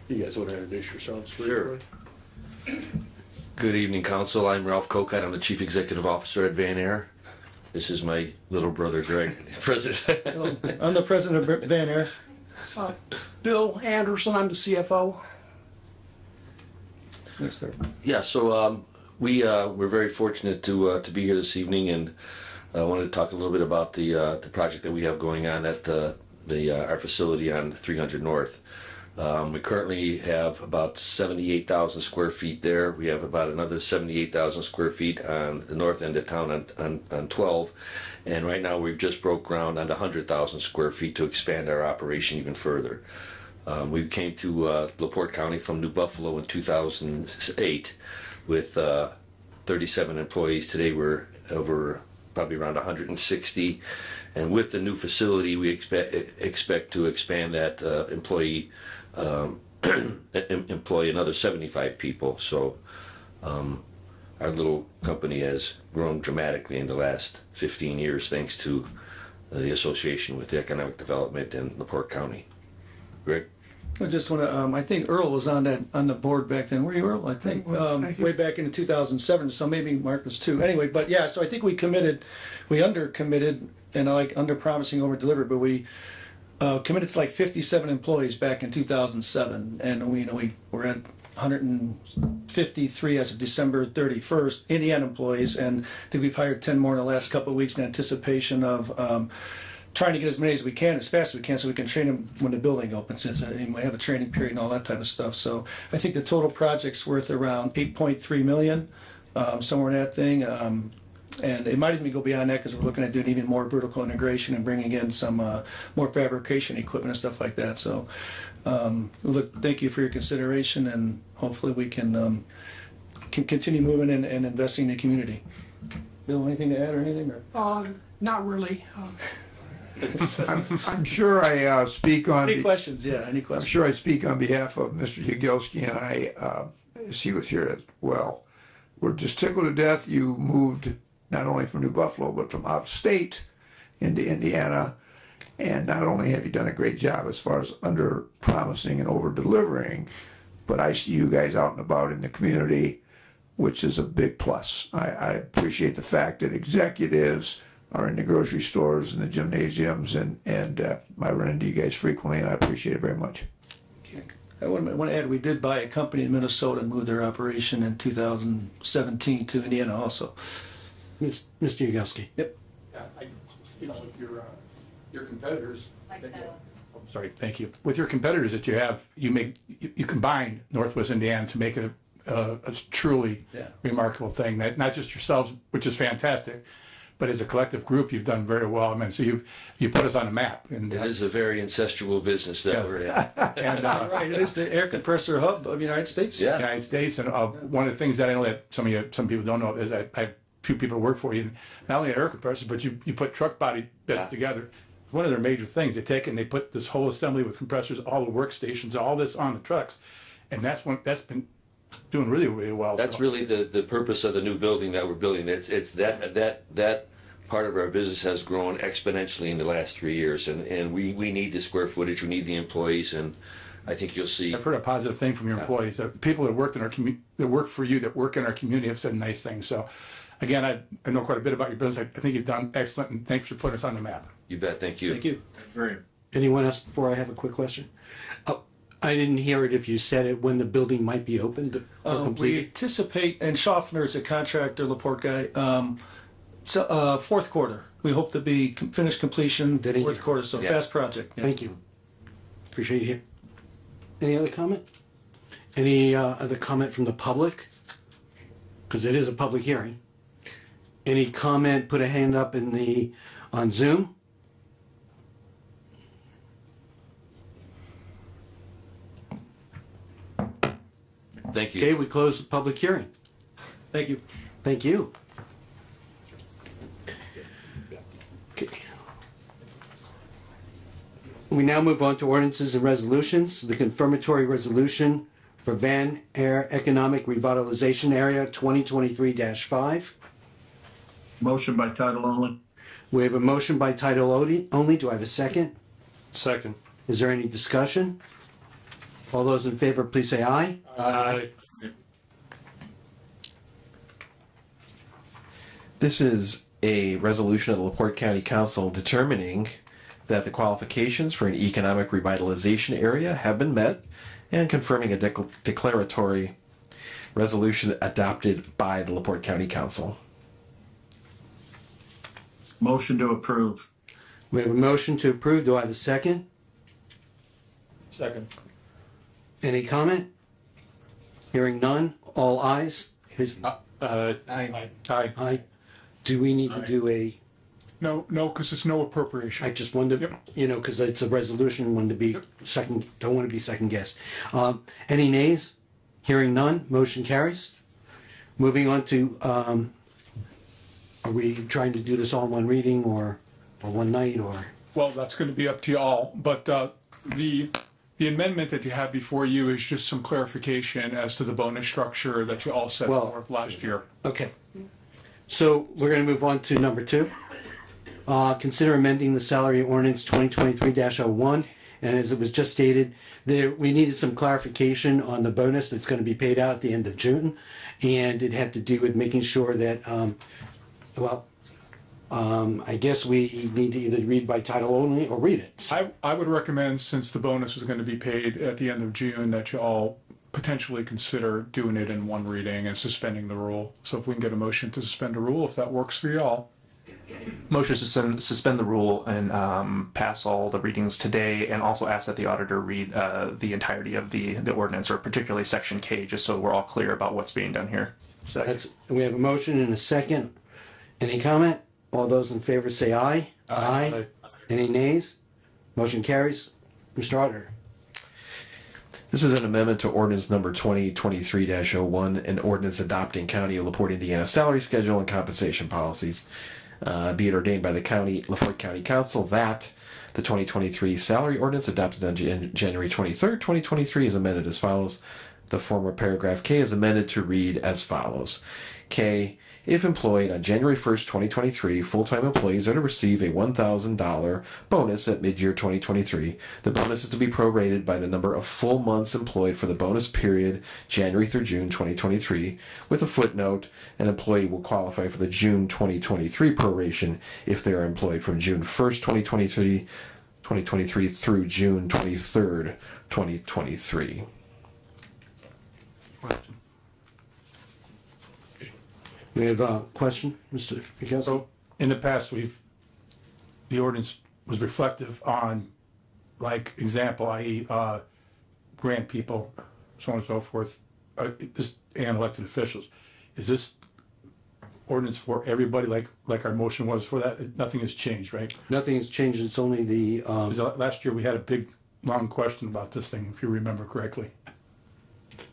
You guys want to introduce yourselves? Sure. Good evening, Council. I'm Ralph Kokite. I'm the Chief Executive Officer at Van Air. This is my little brother, Greg, President. I'm the President of Van Air. Bill Anderson, I'm the CFO. Yes, sir. Yeah, so we're very fortunate to be here this evening, and I wanted to talk a little bit about the project that we have going on at our facility on 300 North. We currently have about 78,000 square feet there. We have about another 78,000 square feet on the north end of town on 12. And right now we've just broke ground on 100,000 square feet to expand our operation even further. We came to LaPorte County from New Buffalo in 2008. with 37 employees. Today we're over probably around 160. And with the new facility, we expect to expand that employ another 75 people. So our little company has grown dramatically in the last 15 years thanks to the association with the economic development in LaPorte County. Greg? I just want to, I think Earl was on the board back then. Were you, Earl? I think, way back in 2007, so maybe Mark was too. Anyway, but yeah, so I think we under committed, and like under promising, over delivered, but we committed to like 57 employees back in 2007. And we were at 153 as of December 31st, Indiana employees, and I think we've hired 10 more in the last couple of weeks in anticipation of trying to get as many as we can, as fast as we can, so we can train them when the building opens. We have a training period and all that type of stuff. So I think the total project's worth around 8.3 million, somewhere in that thing. And it might even go beyond that because we're looking at doing even more vertical integration and bringing in some more fabrication equipment and stuff like that. So look, thank you for your consideration, and hopefully we can continue moving and investing in the community. Bill, anything to add or anything? Or? Not really. I'm sure I speak on. Any questions? Yeah, any questions? I'm sure I speak on behalf of Mr. Jagielski, and I, as he was here as well. We're just tickled to death. You moved not only from New Buffalo, but from out of state into Indiana. And not only have you done a great job as far as under promising and over delivering, but I see you guys out and about in the community, which is a big plus. I appreciate the fact that executives are in the grocery stores and the gymnasiums, and I run into you guys frequently, and I appreciate it very much. I want to add, we did buy a company in Minnesota and moved their operation in 2017 to Indiana also. Mr. Jagielski. Yep. Yeah, with your competitors. Sorry, thank you. With your competitors that you have, you combine Northwest Indiana to make it a truly remarkable thing. That not just yourselves, which is fantastic, but as a collective group, you've done very well. I mean, so you put us on the map. And it is a very incestual business that we're in. And right, it is the air compressor hub of the United States. Yeah, United States. And one of the things that I know that some people don't know is I have few people work for you. Not only air compressors, but you put truck body beds together. One of their major things, they take and they put this whole assembly with compressors, all the workstations, all this on the trucks, and that's been doing really, really well. That's really the purpose of the new building that we're building. It's that part of our business has grown exponentially in the last 3 years, and we need the square footage, we need the employees, and I think you'll see. I've heard a positive thing from your employees. People that worked in our community, that work for you, that work in our community, have said nice things. So, again, I know quite a bit about your business. I think you've done excellent, and thanks for putting us on the map. You bet. Thank you. Thank you. Great. Anyone else before I have a quick question? I didn't hear it if you said it, when the building might be opened or We completed. anticipate, and Schaffner is a contractor, LaPorte guy, fourth quarter. We hope to be finished completion fourth quarter, so fast project. Yeah. Thank you. Appreciate it. Any other comment? Any other comment from the public? Because it is a public hearing. Any comment, put a hand up on Zoom? Thank you. Okay, we close the public hearing. Thank you. Thank you. Okay. We now move on to ordinances and resolutions. The confirmatory resolution for Van Air Economic Revitalization Area 2023-5. Motion by title only. We have a motion by title only. Do I have a second? Second. Is there any discussion? All those in favor, please say aye. Aye. This is a resolution of the LaPorte County Council determining that the qualifications for an economic revitalization area have been met and confirming a declaratory resolution adopted by the LaPorte County Council. Motion to approve. We have a motion to approve. Do I have a second? Second. Any comment? Hearing none. All ayes. Aye. Aye. Do we need to do a? No, because it's no appropriation. I just wanted to, because it's a resolution, wanted to be don't want to be second guessed. Any nays? Hearing none, motion carries. Moving on to, are we trying to do this all in one reading or one night or? Well, that's going to be up to you all, but the amendment that you have before you is just some clarification as to the bonus structure that you all set forth last year. Okay. So we're going to move on to number 2. Consider amending the salary ordinance 2023-01. And as it was just stated, we needed some clarification on the bonus that's going to be paid out at the end of June. And it had to do with making sure that, I guess we need to either read by title only or read it. I would recommend, since the bonus is going to be paid at the end of June, that you all potentially consider doing it in one reading and suspending the rule. So if we can get a motion to suspend the rule, if that works for you all. Motion to suspend the rule and pass all the readings today, and also ask that the auditor read the entirety of the ordinance, or particularly section K, just so we're all clear about what's being done here. We have a motion and a second. Any comment? All those in favor say aye. Aye. Any nays? Motion carries. Mr. Auditor. This is an amendment to ordinance number 2023-01, an ordinance adopting County of LaPorte, Indiana salary schedule and compensation policies. Be it ordained by the LaPorte County Council that the 2023 salary ordinance adopted on January 23rd, 2023 is amended as follows. The former paragraph K is amended to read as follows. K, if employed on January 1st, 2023, full-time employees are to receive a $1,000 bonus at mid-year 2023. The bonus is to be prorated by the number of full months employed for the bonus period, January through June 2023. With a footnote, an employee will qualify for the June 2023 proration if they are employed from June 1st, 2023 through June 23rd, 2023. We have a question, Mr. Picasso? So in the past, the ordinance was reflective on, like, example, i.e. grant people, so on and so forth, and elected officials. Is this ordinance for everybody, like our motion was for that? Nothing has changed, right? Nothing has changed. It's only the... Last year we had a big, long question about this thing, if you remember correctly.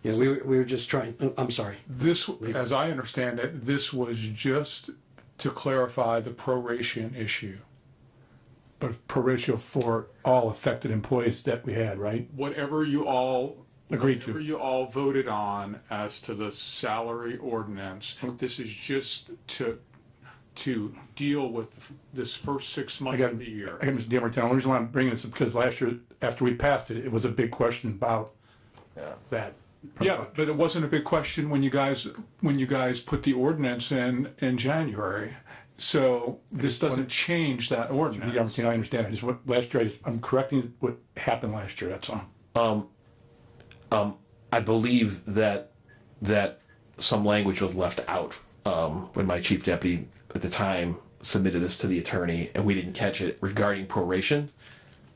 Yeah, we were just trying... I'm sorry. This, as I understand it, this was just to clarify the proration issue. But proration for all affected employees that we had, right? Whatever you all voted on as to the salary ordinance, this is just to deal with this first 6 months of the year. I got Mr. DeMartino. The only reason why I'm bringing this up because last year, after we passed it, it was a big question about that. Yeah, but it wasn't a big question when you guys put the ordinance in January. So this doesn't change that ordinance. I understand. Last year, I'm correcting what happened last year. That's all. I believe that some language was left out when my chief deputy at the time submitted this to the attorney, and we didn't catch it regarding proration.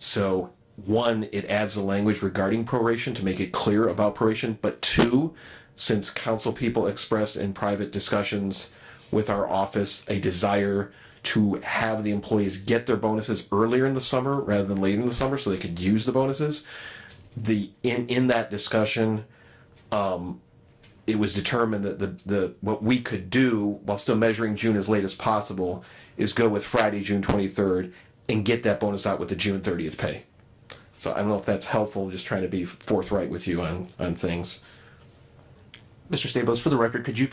So, one, it adds the language regarding proration to make it clear about proration. But two, since council people expressed in private discussions with our office a desire to have the employees get their bonuses earlier in the summer rather than later in the summer so they could use the bonuses, in that discussion, it was determined that what we could do while still measuring June as late as possible is go with Friday, June 23rd, and get that bonus out with the June 30th pay. So I don't know if that's helpful, just trying to be forthright with you on things. Mr. Stabos, for the record, could you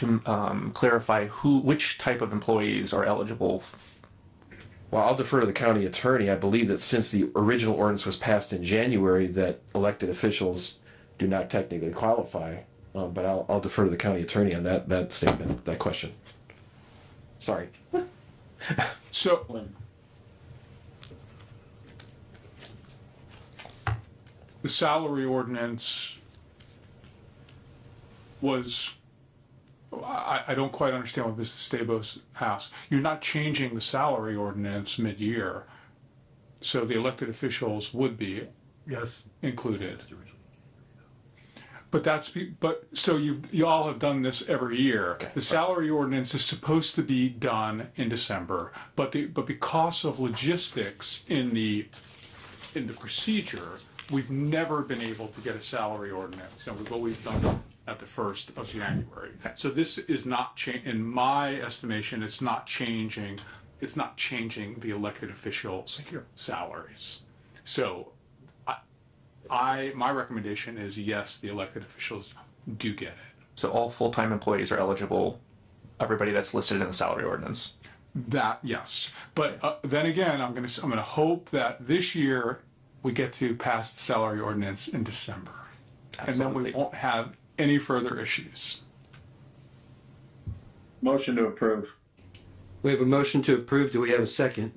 clarify which type of employees are eligible? Well, I'll defer to the county attorney. I believe that since the original ordinance was passed in January, that elected officials do not technically qualify. But I'll defer to the county attorney on that statement, that question. Sorry. So, the salary ordinance was, I don't quite understand what Mr. Stabos asked. You're not changing the salary ordinance mid-year, so the elected officials would be included. But so you all have done this every year. Okay. The salary ordinance is supposed to be done in December, but because of logistics in the procedure, we've never been able to get a salary ordinance, and we've always done at the 1st of January. So this is not, in my estimation, it's not changing the elected officials' salaries. So my recommendation is yes, the elected officials do get it. So all full-time employees are eligible, everybody that's listed in the salary ordinance. That, yes. But then again, I'm gonna hope that this year we get to pass the salary ordinance in December. Absolutely. And then we won't have any further issues. Motion to approve. We have a motion to approve. Do we have a second?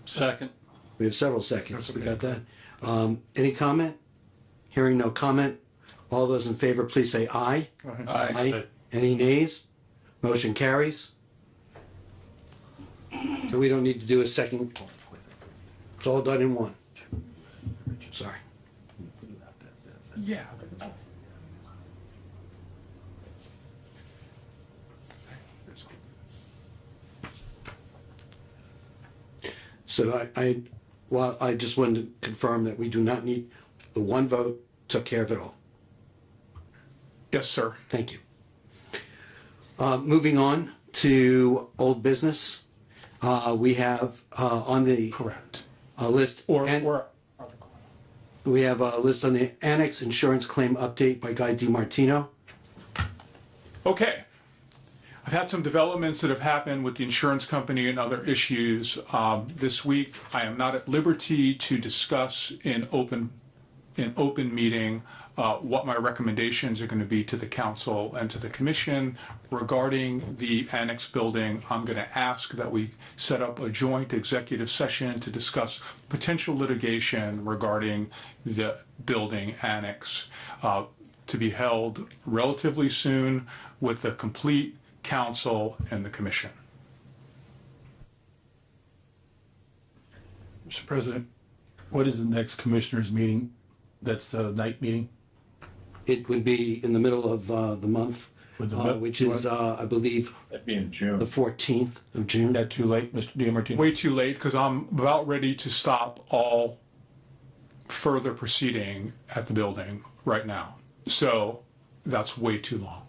Second. We have several seconds. We got that. Any comment? Hearing no comment. All those in favor, please say aye. Aye. Any nays? Motion carries. So we don't need to do a second. It's all done in one. Sorry. Yeah. So I just wanted to confirm that we do not need, the one vote took care of it all. Yes, sir. Thank you. Moving on to old business, we have on the correct list. We have a list on the annex insurance claim update by Guy DiMartino. Okay. I've had some developments that have happened with the insurance company and other issues this week. I am not at liberty to discuss in open meeting what my recommendations are going to be to the council and to the commission regarding the annex building. I'm going to ask that we set up a joint executive session to discuss potential litigation regarding the building annex to be held relatively soon with the complete council and the commission. Mr. President, what is the next commissioners meeting? That's a night meeting? It would be in the middle of the month, which is, I believe, that'd be in June. The 14th of June. Is that too late, Mr. DiMartino? Way too late, because I'm about ready to stop all further proceeding at the building right now. So that's way too long.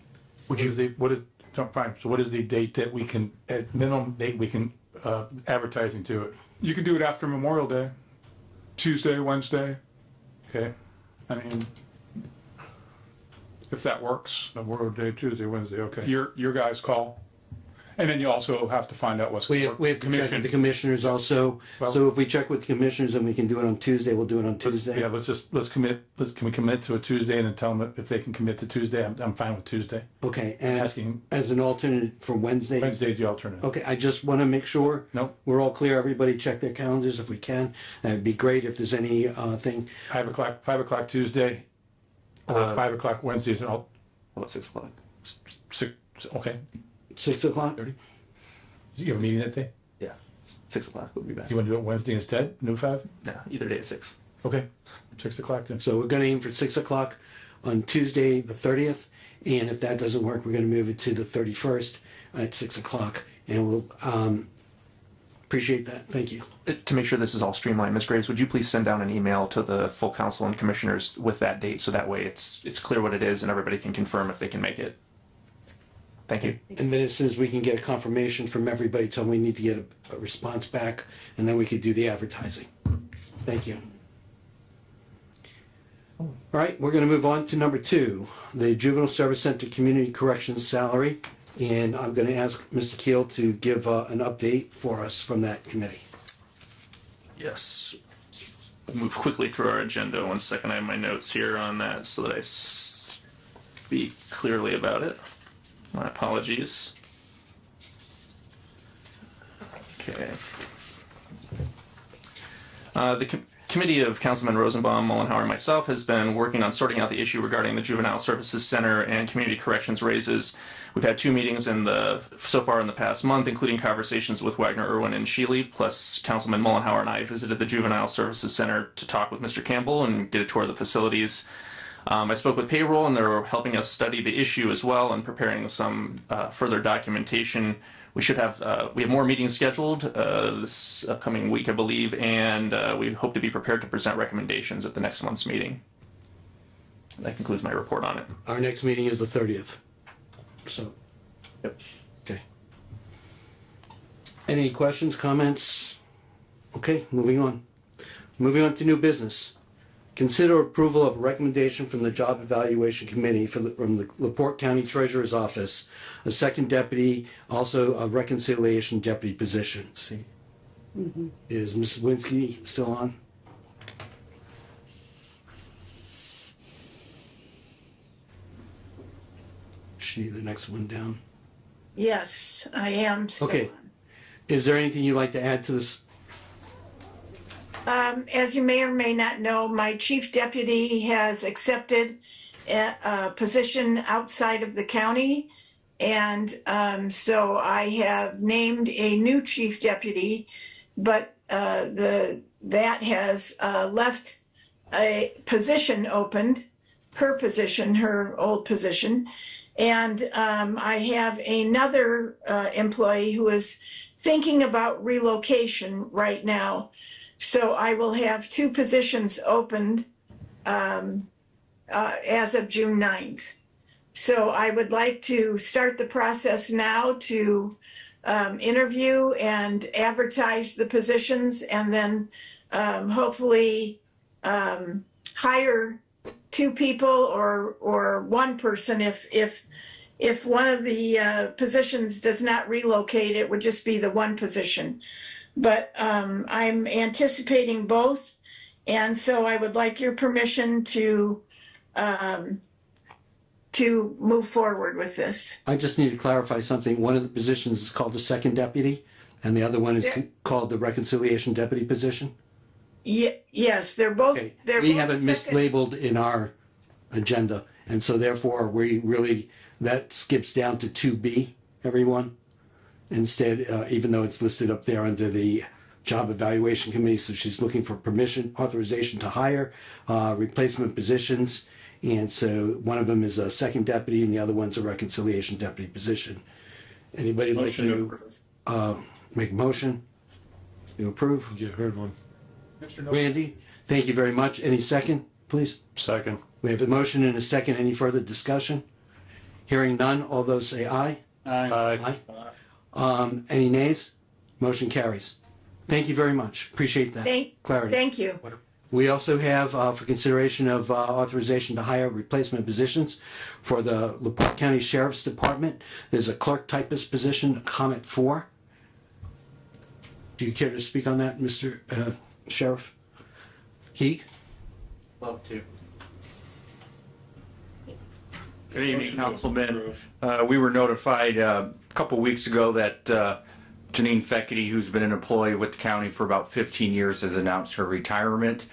Fine. So what is the date that we can, at minimum date we can, advertising to it? You can do it after Memorial Day, Tuesday, Wednesday. Okay. I mean, if that works. Memorial Day, Tuesday, Wednesday, okay. Your guys' call. And then you also have to find out what's We have to check with the commissioners also. Well, so if we check with the commissioners and we can do it on Tuesday, we'll do it on Tuesday. Yeah, let's commit. Can we commit to a Tuesday and then tell them if they can commit to Tuesday? I'm fine with Tuesday. Okay, and asking as an alternate for Wednesday. Wednesday's the alternate. Okay, I just want to make sure we're all clear. Everybody check their calendars if we can. That'd be great if there's any thing. 5 o'clock Tuesday, or 5 o'clock Wednesday. How about 6 o'clock? 6. Okay. 6 o'clock. 30. You have a meeting that day? Yeah. 6 o'clock would be better. You want to do it Wednesday instead? No 5? No, either day at 6. Okay. 6 o'clock then. So we're going to aim for 6 o'clock on Tuesday, the 30th. And if that doesn't work, we're going to move it to the 31st at 6 o'clock. And we'll appreciate that. Thank you. To make sure this is all streamlined, Ms. Graves, would you please send down an email to the full council and commissioners with that date so that way it's clear what it is and everybody can confirm if they can make it? Thank you. And then as soon as we can get a confirmation from everybody, tell them we need to get a response back, and then we could do the advertising. Thank you. All right, we're going to move on to number 2, the Juvenile Service Center Community Corrections salary. And I'm going to ask Mr. Keel to give an update for us from that committee. Yes. Move quickly through our agenda. 1 second, I have my notes here on that so that I speak clearly about it. My apologies. Okay. The committee of Councilman Rosenbaum, Mullenhour, and myself has been working on sorting out the issue regarding the Juvenile Services Center and Community Corrections raises. We've had 2 meetings so far in the past month, including conversations with Wagner, Irwin, and Shealy, plus Councilman Mullenhour and I visited the Juvenile Services Center to talk with Mr. Campbell and get a tour of the facilities. I spoke with payroll, and they're helping us study the issue as well and preparing some further documentation. We have more meetings scheduled this upcoming week, I believe, and we hope to be prepared to present recommendations at the next month's meeting. that concludes my report on it. Our next meeting is the 30th. So, yep. Okay. Any questions, comments? Okay, moving on. Moving on to new business. Consider approval of recommendation from the Job Evaluation Committee from the LaPorte County Treasurer's Office, a second deputy, also a reconciliation deputy position. See, is Mrs. Winsky still on? She the next one down. Yes, I am still. Okay. Is there anything you'd like to add to this? As you may or may not know, my chief deputy has accepted a position outside of the county. And so I have named a new chief deputy, but that has left a position opened, her old position. And I have another employee who is thinking about relocation right now. So I will have two positions opened as of June 9th. So I would like to start the process now to interview and advertise the positions, and then hopefully hire two people or one person. If one of the positions does not relocate, it would just be the one position. But I'm anticipating both, and so I would like your permission to move forward with this. I just need to clarify something. One of the positions is called the second deputy, and the other one is called the reconciliation deputy position. Yes, they're both. Okay. They're We both haven't mislabeled in our agenda, and so therefore that skips down to 2B, everyone. Instead, even though it's listed up there under the Job Evaluation Committee, so she's looking for authorization to hire replacement positions. And so one of them is a second deputy and the other one's a reconciliation deputy position. Anybody like to make a motion? You approve? You heard one. Randy, thank you very much. Any second, please? Second. We have a motion and a second. Any further discussion? Hearing none, all those say aye. Aye. Any nays? Motion carries. Thank you very much. Appreciate that clarity. Thank you. We also have for consideration of authorization to hire replacement positions for the LaPorte County Sheriff's Department. There's a clerk typist position, comment 4. Do you care to speak on that, Mr. Sheriff? Heath? Love to. Good evening, Councilman. We were notified a couple weeks ago that Janine Feckety, who's been an employee with the county for about 15 years, has announced her retirement.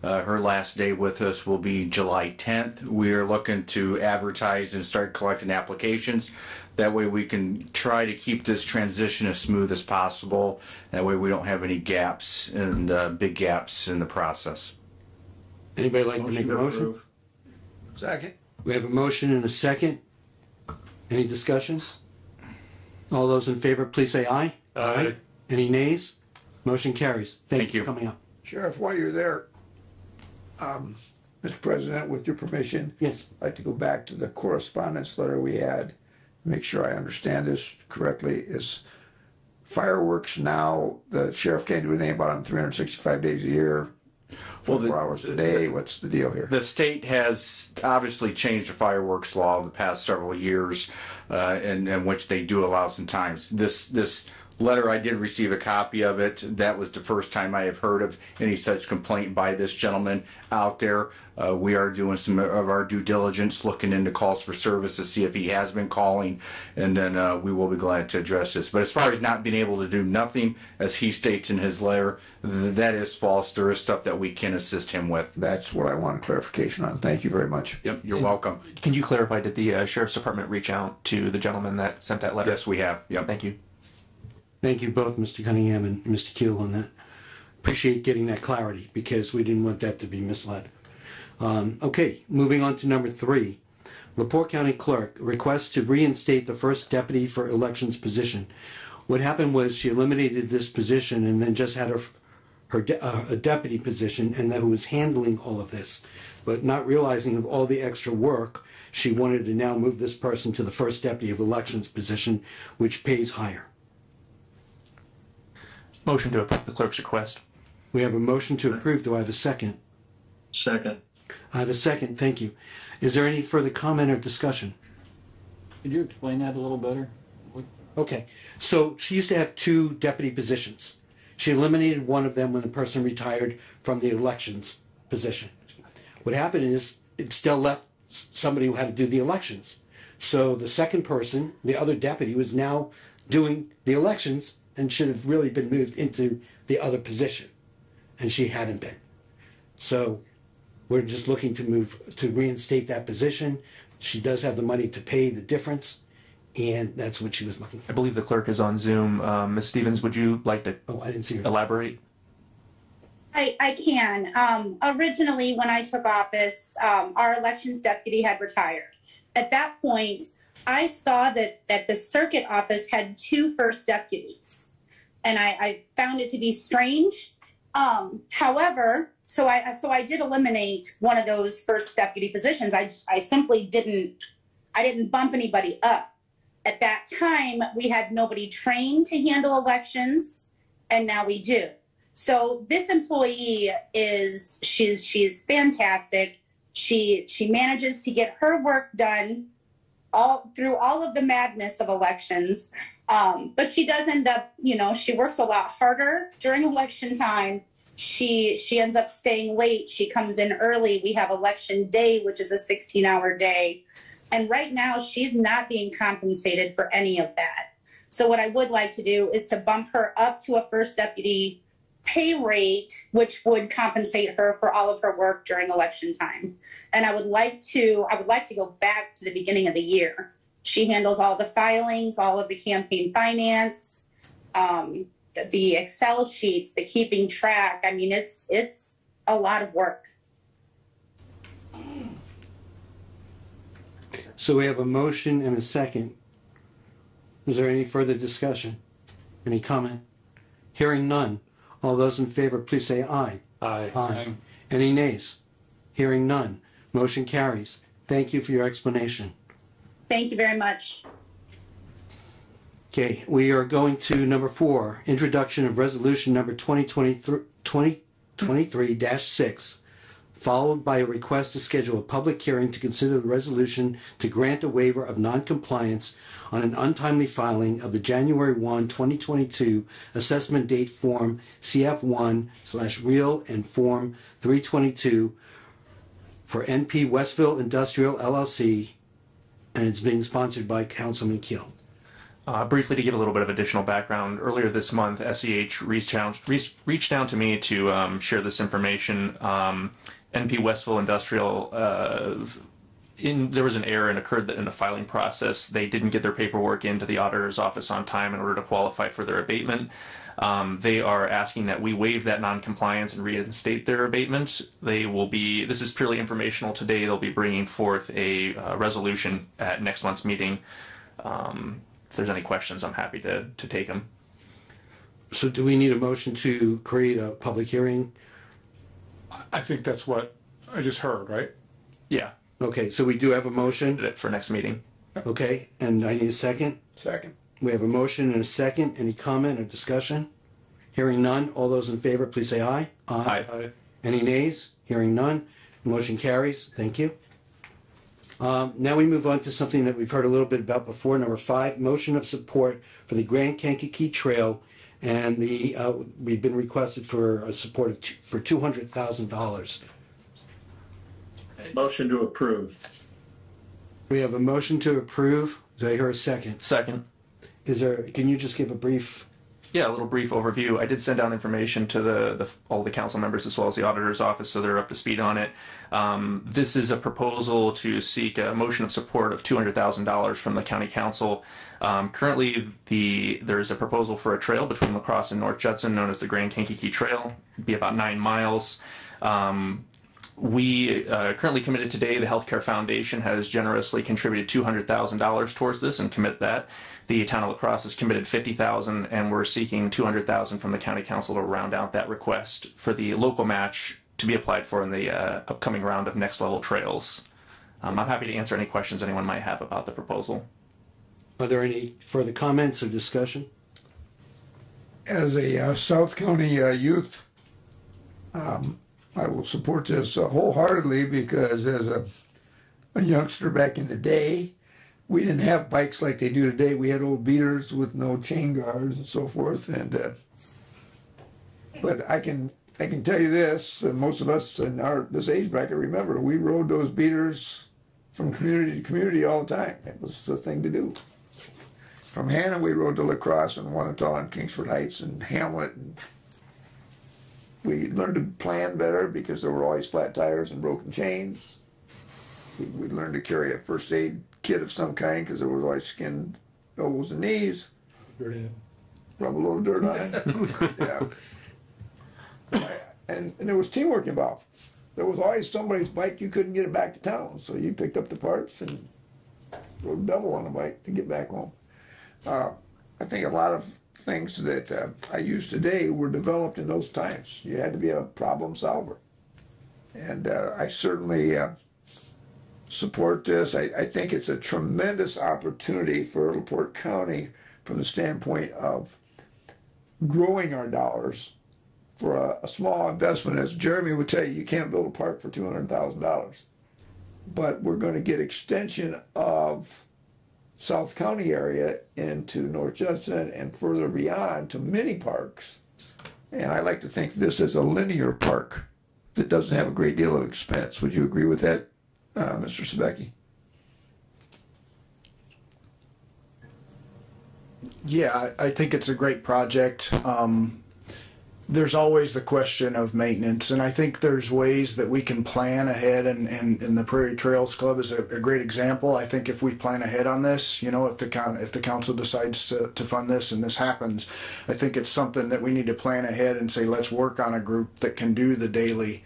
Her last day with us will be July 10th. We are looking to advertise and start collecting applications. That way we can try to keep this transition as smooth as possible. That way we don't have any gaps and big gaps in the process. Anybody like to make a motion? Second. We have a motion and a second. Any discussion? All those in favor, please say aye. Aye. Any nays? Motion carries. Thank you for coming up. Sheriff, while you're there, Mr. President, with your permission, yes, I'd like to go back to the correspondence letter we had, make sure I understand this correctly. Is fireworks now, the sheriff can't do anything about them 365 days a year, 24 hours a day? What's the deal here? The state has obviously changed the fireworks law in the past several years, in which they do allow some times. This letter, I did receive a copy of it. That was the first time I have heard of any such complaint by this gentleman out there. We are doing some of our due diligence, looking into calls for service to see if he has been calling, and then we will be glad to address this. But as far as not being able to do nothing, as he states in his letter, that is false. There is stuff that we can assist him with. That's what I want clarification on. Thank you very much. Yep, you're welcome. Can you clarify, did the Sheriff's Department reach out to the gentleman that sent that letter? Yes, we have. Yep. Thank you. Thank you both, Mr. Cunningham and Mr. Keel, on that. Appreciate getting that clarity because we didn't want that to be misled. Okay, moving on to number 3. LaPorte County Clerk requests to reinstate the first deputy for elections position. What happened was she eliminated this position and then just had her a deputy position, and that who was handling all of this. But not realizing of all the extra work, she wanted to now move this person to the first deputy of elections position, which pays higher. Motion to approve the clerk's request. We have a motion to approve. Do I have a second? Second. I have a second. Thank you. Is there any further comment or discussion? Could you explain that a little better? Okay. So she used to have 2 deputy positions. She eliminated one of them when the person retired from the elections position. What happened is it still left somebody who had to do the elections. So the second person, the other deputy, was now doing the elections and should have really been moved into the other position. And she hadn't been. So we're just looking to reinstate that position. She does have the money to pay the difference, and that's what she was looking for. I believe the clerk is on Zoom. Ms. Stevens, would you like to I didn't see her. Elaborate? I can. Originally, when I took office, our elections deputy had retired. At that point, I saw that the circuit office had 2 first deputies, and I found it to be strange. However, so I did eliminate one of those first deputy positions. I simply didn't bump anybody up. At that time, we had nobody trained to handle elections, and now we do. So this employee she's fantastic. She manages to get her work done through all of the madness of elections. But she does end up, she works a lot harder during election time. She ends up staying late. She comes in early. We have election day, which is a 16-hour day. And right now she's not being compensated for any of that. So what I would like to do is to bump her up to a first deputy pay rate, which would compensate her for all of her work during election time. And I would like to go back to the beginning of the year. She handles all the filings, all of the campaign finance, the Excel sheets, the keeping track. I mean, it's a lot of work. So we have a motion and a second. Is there any further discussion? Any comment? Hearing none. All those in favor, please say aye. Aye. Aye. Any nays? Hearing none. Motion carries. Thank you for your explanation. Thank you very much. Okay, we are going to number 4, introduction of resolution number 2023-6, followed by a request to schedule a public hearing to consider the resolution to grant a waiver of noncompliance on an untimely filing of the January 1, 2022 assessment date form CF1/real and form 322 for NP Westville Industrial LLC, and it's being sponsored by Councilman Keel. Briefly, to give a little bit of additional background, earlier this month, SEH reached out to me to share this information. NP Westville Industrial, there was an error and occurred in the filing process. They didn't get their paperwork into the auditor's office on time in order to qualify for their abatement. They are asking that we waive that noncompliance and reinstate their abatement. This is purely informational today. They'll be bringing forth a resolution at next month's meeting. If there's any questions, I'm happy to take them. So do we need a motion to create a public hearing? I think that's what I just heard, right? Yeah. Okay, so we do have a motion. For next meeting. Okay, and I need a second. Second. We have a motion and a second. Any comment or discussion? Hearing none. All those in favor, please say aye. Aye. Any nays? Hearing none. Motion carries. Thank you. Now we move on to something that we've heard a little bit about before. Number 5, motion of support for the Grand Kankakee Trail, and we've been requested for support for $200,000. Motion to approve. We have a motion to approve. Do I hear a second? Second. Can you just give a brief? Yeah, a little brief overview. I did send down information to all the council members as well as the auditor's office, so they're up to speed on it. This is a proposal to seek a motion of support of $200,000 from the county council. Currently, there is a proposal for a trail between La Crosse and North Judson known as the Grand Kankakee Trail. It'd be about 9 miles. We currently committed today. The Healthcare Foundation has generously contributed $200,000 towards this and commit that. The town of La Crosse has committed $50,000, and we're seeking $200,000 from the county council to round out that request for the local match to be applied for in the upcoming round of Next Level Trails. I'm happy to answer any questions anyone might have about the proposal. Are there any further comments or discussion? As a South County youth, I will support this wholeheartedly because as a youngster back in the day, we didn't have bikes like they do today. We had old beaters with no chain guards and so forth. And but I can tell you this: most of us in this age bracket remember we rode those beaters from community to community all the time. It was the thing to do. From Hannah, we rode to La Crosse and Wanatah and Kingsford Heights and Hamlet. And we learned to plan better because there were always flat tires and broken chains. We learned to carry a first aid kit of some kind because there was always skinned elbows and knees. Rub a little dirt on it. Yeah. And there was teamwork involved. There was always somebody's bike, you couldn't get it back to town. So you picked up the parts and rode double on the bike to get back home. I think a lot of things that I use today were developed in those times. You had to be a problem solver. And I certainly support this. I think it's a tremendous opportunity for LaPorte County from the standpoint of growing our dollars for a small investment. As Jeremy would tell you, you can't build a park for $200,000. But we're going to get extension of South County area into North Judson and further beyond to many parks. And I like to think this is a linear park that doesn't have a great deal of expense. Would you agree with that, Mr. Sebecki? Yeah, I think it's a great project. There's always the question of maintenance, and I think there's ways that we can plan ahead, and the Prairie Trails Club is a great example. I think if we plan ahead on this, you know, if the council decides to fund this and this happens, I think it's something that we need to plan ahead and say, let's work on a group that can do the daily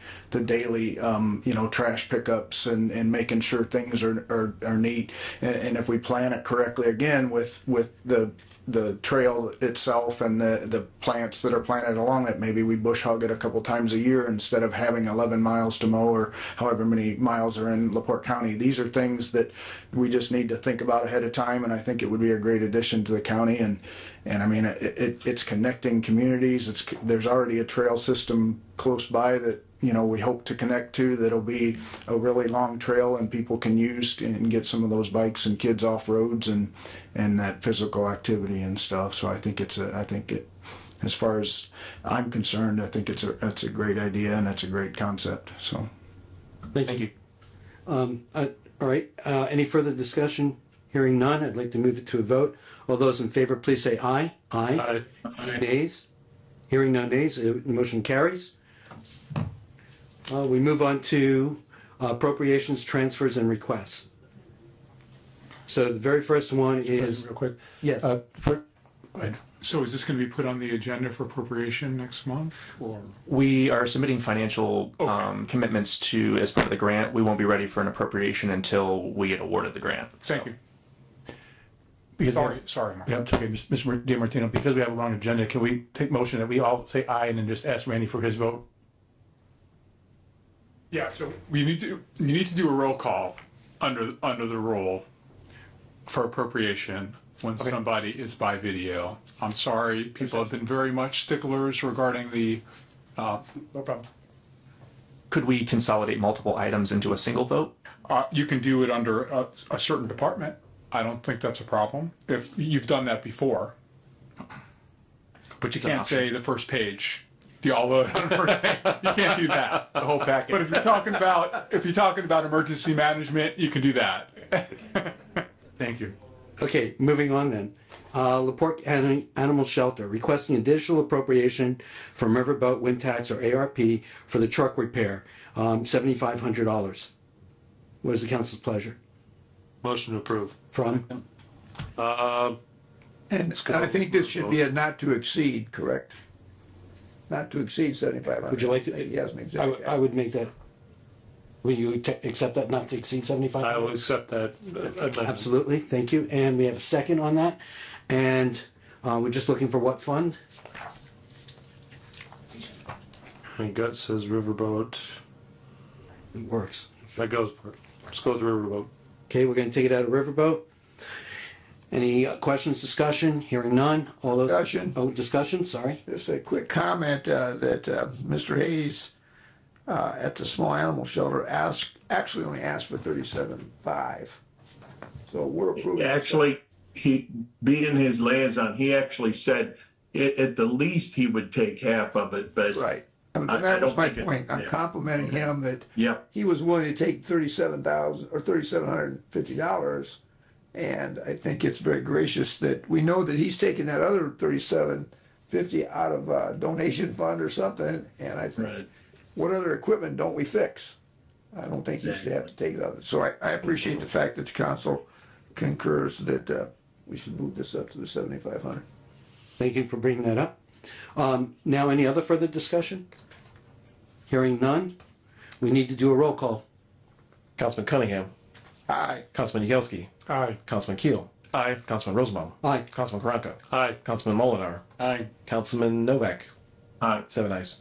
trash pickups and making sure things are neat. And if we plan it correctly, again, with the trail itself and the plants that are planted along it, maybe we bush hog it a couple times a year instead of having 11 miles to mow or however many miles are in LaPorte County. These are things that we just need to think about ahead of time, and I think it would be a great addition to the county. And I mean, it's connecting communities. There's already a trail system close by that, you know, we hope to connect to, that'll be a really long trail and people can use and get some of those bikes and kids off roads and that physical activity and stuff. So I think as far as I'm concerned, I think it's a great idea and it's a great concept. So thank you. All right. Any further discussion? Hearing none, I'd like to move it to a vote. All those in favor, please say aye. Aye. Aye. Nays? Hearing no nays, the motion carries. We move on to appropriations, transfers, and requests. So the very first one is... Real quick. Yes. So is this going to be put on the agenda for appropriation next month? Or We are submitting financial commitments as part of the grant. We won't be ready for an appropriation until we get awarded the grant. Thank you. Because Sorry, Mark. Yeah, it's okay, Mr. DiMartino. Because we have a long agenda, can we take motion that we all say aye and then just ask Randy for his vote? Yeah, so you need to do a roll call under the rule for appropriation when somebody is by video. I'm sorry, people have been very much sticklers regarding the. No problem. Could we consolidate multiple items into a single vote? You can do it under a certain department. I don't think that's a problem if you've done that before. But you can't say the first page. Do all vote on the first page? You can't do that. The whole packet. But if you're talking about emergency management, you can do that. Thank you. Okay, moving on then. LaPorte Animal Shelter requesting additional appropriation from Riverboat Wind Tax or ARP for the truck repair, $7,500. What is the council's pleasure? Motion to approve. From? And I think this should be a not to exceed, correct? Not to exceed 7,500. Would you like to? He hasn't exactly. I would make that. Will you accept that not to exceed 75? I will accept that amendment. Absolutely, thank you. And we have a second on that. And we're just looking for what fund? My gut says riverboat. It works. That goes for it. Let's go with riverboat. Okay, we're gonna take it out of Riverboat. Any questions, discussion? Hearing none. All those. Discussion. Oh, discussion, sorry. Just a quick comment that Mr. Hayes at the small animal shelter actually only asked for 37.5. So we're approving. Actually, he, being his liaison, he actually said at the least he would take half of it, but. Right. That was my point. I'm complimenting him that he was willing to take $37,000 or $3,750, and I think it's very gracious that we know that he's taking that other $3,750 out of a donation fund or something. And I think, what other equipment don't we fix? I don't think he should have to take it out. So I appreciate the fact that the council concurs that we should move this up to the 7,500. Thank you for bringing that up. Now, any other further discussion? Hearing none, we need to do a roll call. Councilman Cunningham. Aye. Councilman Yagelski. Aye. Councilman Keel. Aye. Councilman Rosenbaum. Aye. Councilman Karanka. Aye. Councilman Molinar. Aye. Councilman Novak. Aye. 7 ayes.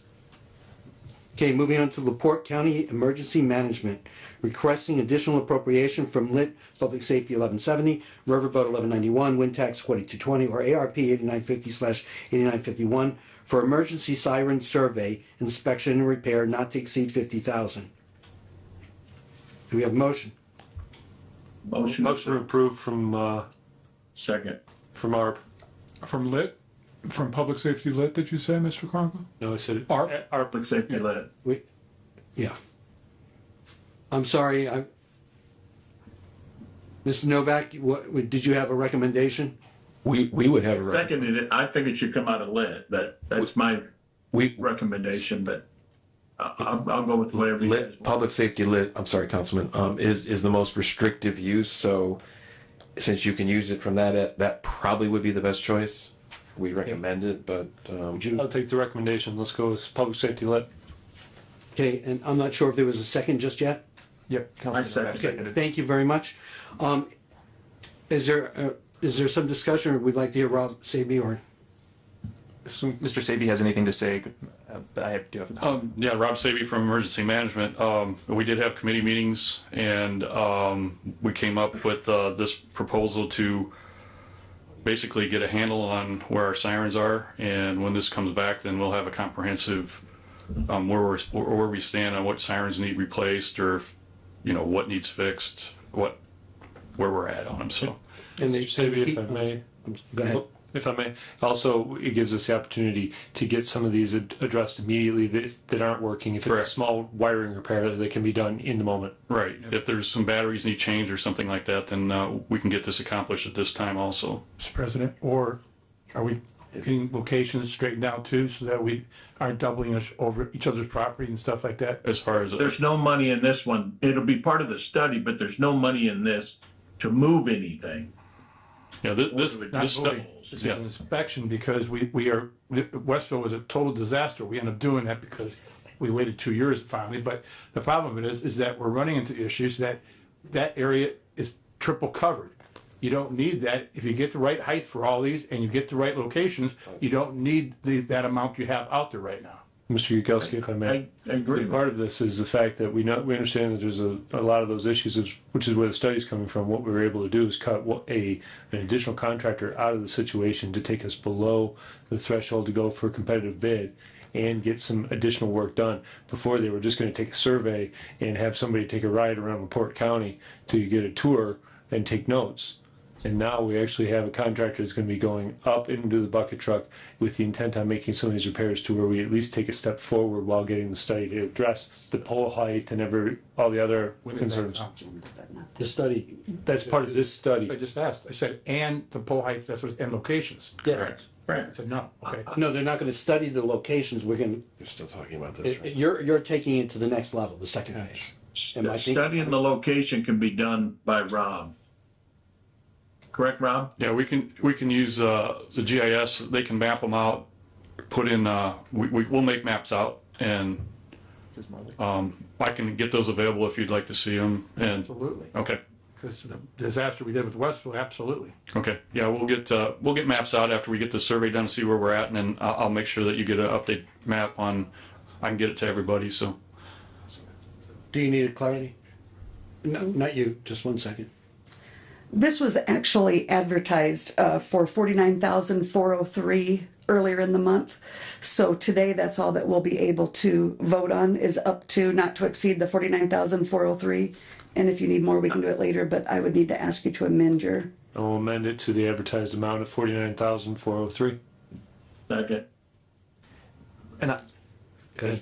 Okay, moving on to LaPorte County Emergency Management, requesting additional appropriation from Lit Public Safety 1170, Riverboat 1191, Wind Tax 4220, or ARP 8950/8951 for emergency siren survey, inspection, and repair not to exceed 50,000. Do we have a motion? Motion. Motion to approve from, Second. from ARP. From lit, from public safety lit, did you say, Mr. Cronko? No, I said ARP. ARP. Public safety led. Yeah. I'm sorry, Mr. Novak, did you have a recommendation? We would have a Seconded it. I think it should come out of lead, but that's my recommendation, but I'll go with whatever you guys lit, public safety lit, I'm sorry, Councilman, is the most restrictive use. So since you can use it from that probably would be the best choice. We recommend it, but I'll take the recommendation. Let's go with public safety lit. Okay, and I'm not sure if there was a second just yet. Yep. I second. Okay, thank you very much. Is there some discussion, or we'd like to hear Rob Saby or? If Mr. Saby has anything to say, I do have a comment. Yeah, Rob Saby from Emergency Management. We did have committee meetings, and we came up with this proposal to basically get a handle on where our sirens are, and when this comes back, then we'll have a comprehensive where we stand on what sirens need replaced, or what needs fixed, where we're at on them. So, And Mr. Saby, if I may. Go ahead. If I may, also it gives us the opportunity to get some of these addressed immediately that aren't working. If it's a small wiring repair, that can be done in the moment. right. If there's some batteries need change or something like that, then we can get this accomplished at this time also. Mr. President, or are we getting locations straightened out too, so that we aren't doubling us over each other's property and stuff like that? As far as There's no money in this one. It'll be part of the study, but there's no money in this to move anything. Yeah, this Not stuff. voting, this is an inspection, because we are, Westville was a total disaster. We ended up doing that because we waited 2 years finally, but the problem is that we're running into issues that area is triple covered. You don't need that. If you get the right height for all these and you get the right locations, you don't need that amount you have out there right now. Mr. Yagelski, if I may. I agree. Part of this is the fact that we understand that there's a lot of those issues, which is where the study's coming from. What we were able to do is cut an additional contractor out of the situation to take us below the threshold to go for a competitive bid and get some additional work done. Before, they were just going to take a survey and have somebody take a ride around LaPorte County to get a tour and take notes. And now we actually have a contractor that's going to be going up into the bucket truck with the intent on making some of these repairs to where we at least take a step forward while getting the study to address the pole height and all the other concerns. The study. That's part of this study. I just asked. I said, and the pole height, and locations. Correct. Right. I said, no, okay. No, they're not going to study the locations. We're going You're still talking about this, to, right? you're taking it to the next level, the second phase. Am I thinking- Studying the location can be done by Rob. Correct, Rob? Yeah, we can use the GIS. They can map them out, put in. We'll make maps out, and I can get those available if you'd like to see them. And Absolutely. okay. Because the disaster we did with Westville, absolutely. Okay. Yeah, we'll get maps out after we get the survey done, see where we're at, and then I'll make sure that you get an update map on. I can get it to everybody. So. Do you need a clarity? No, not you. Just 1 second. This was actually advertised for $49,403 earlier in the month. So today, that's all that we'll be able to vote on is up to not to exceed the $49,403. And if you need more, we can do it later, but I would need to ask you to amend your. I'll amend it to the advertised amount of $49,403. Second. And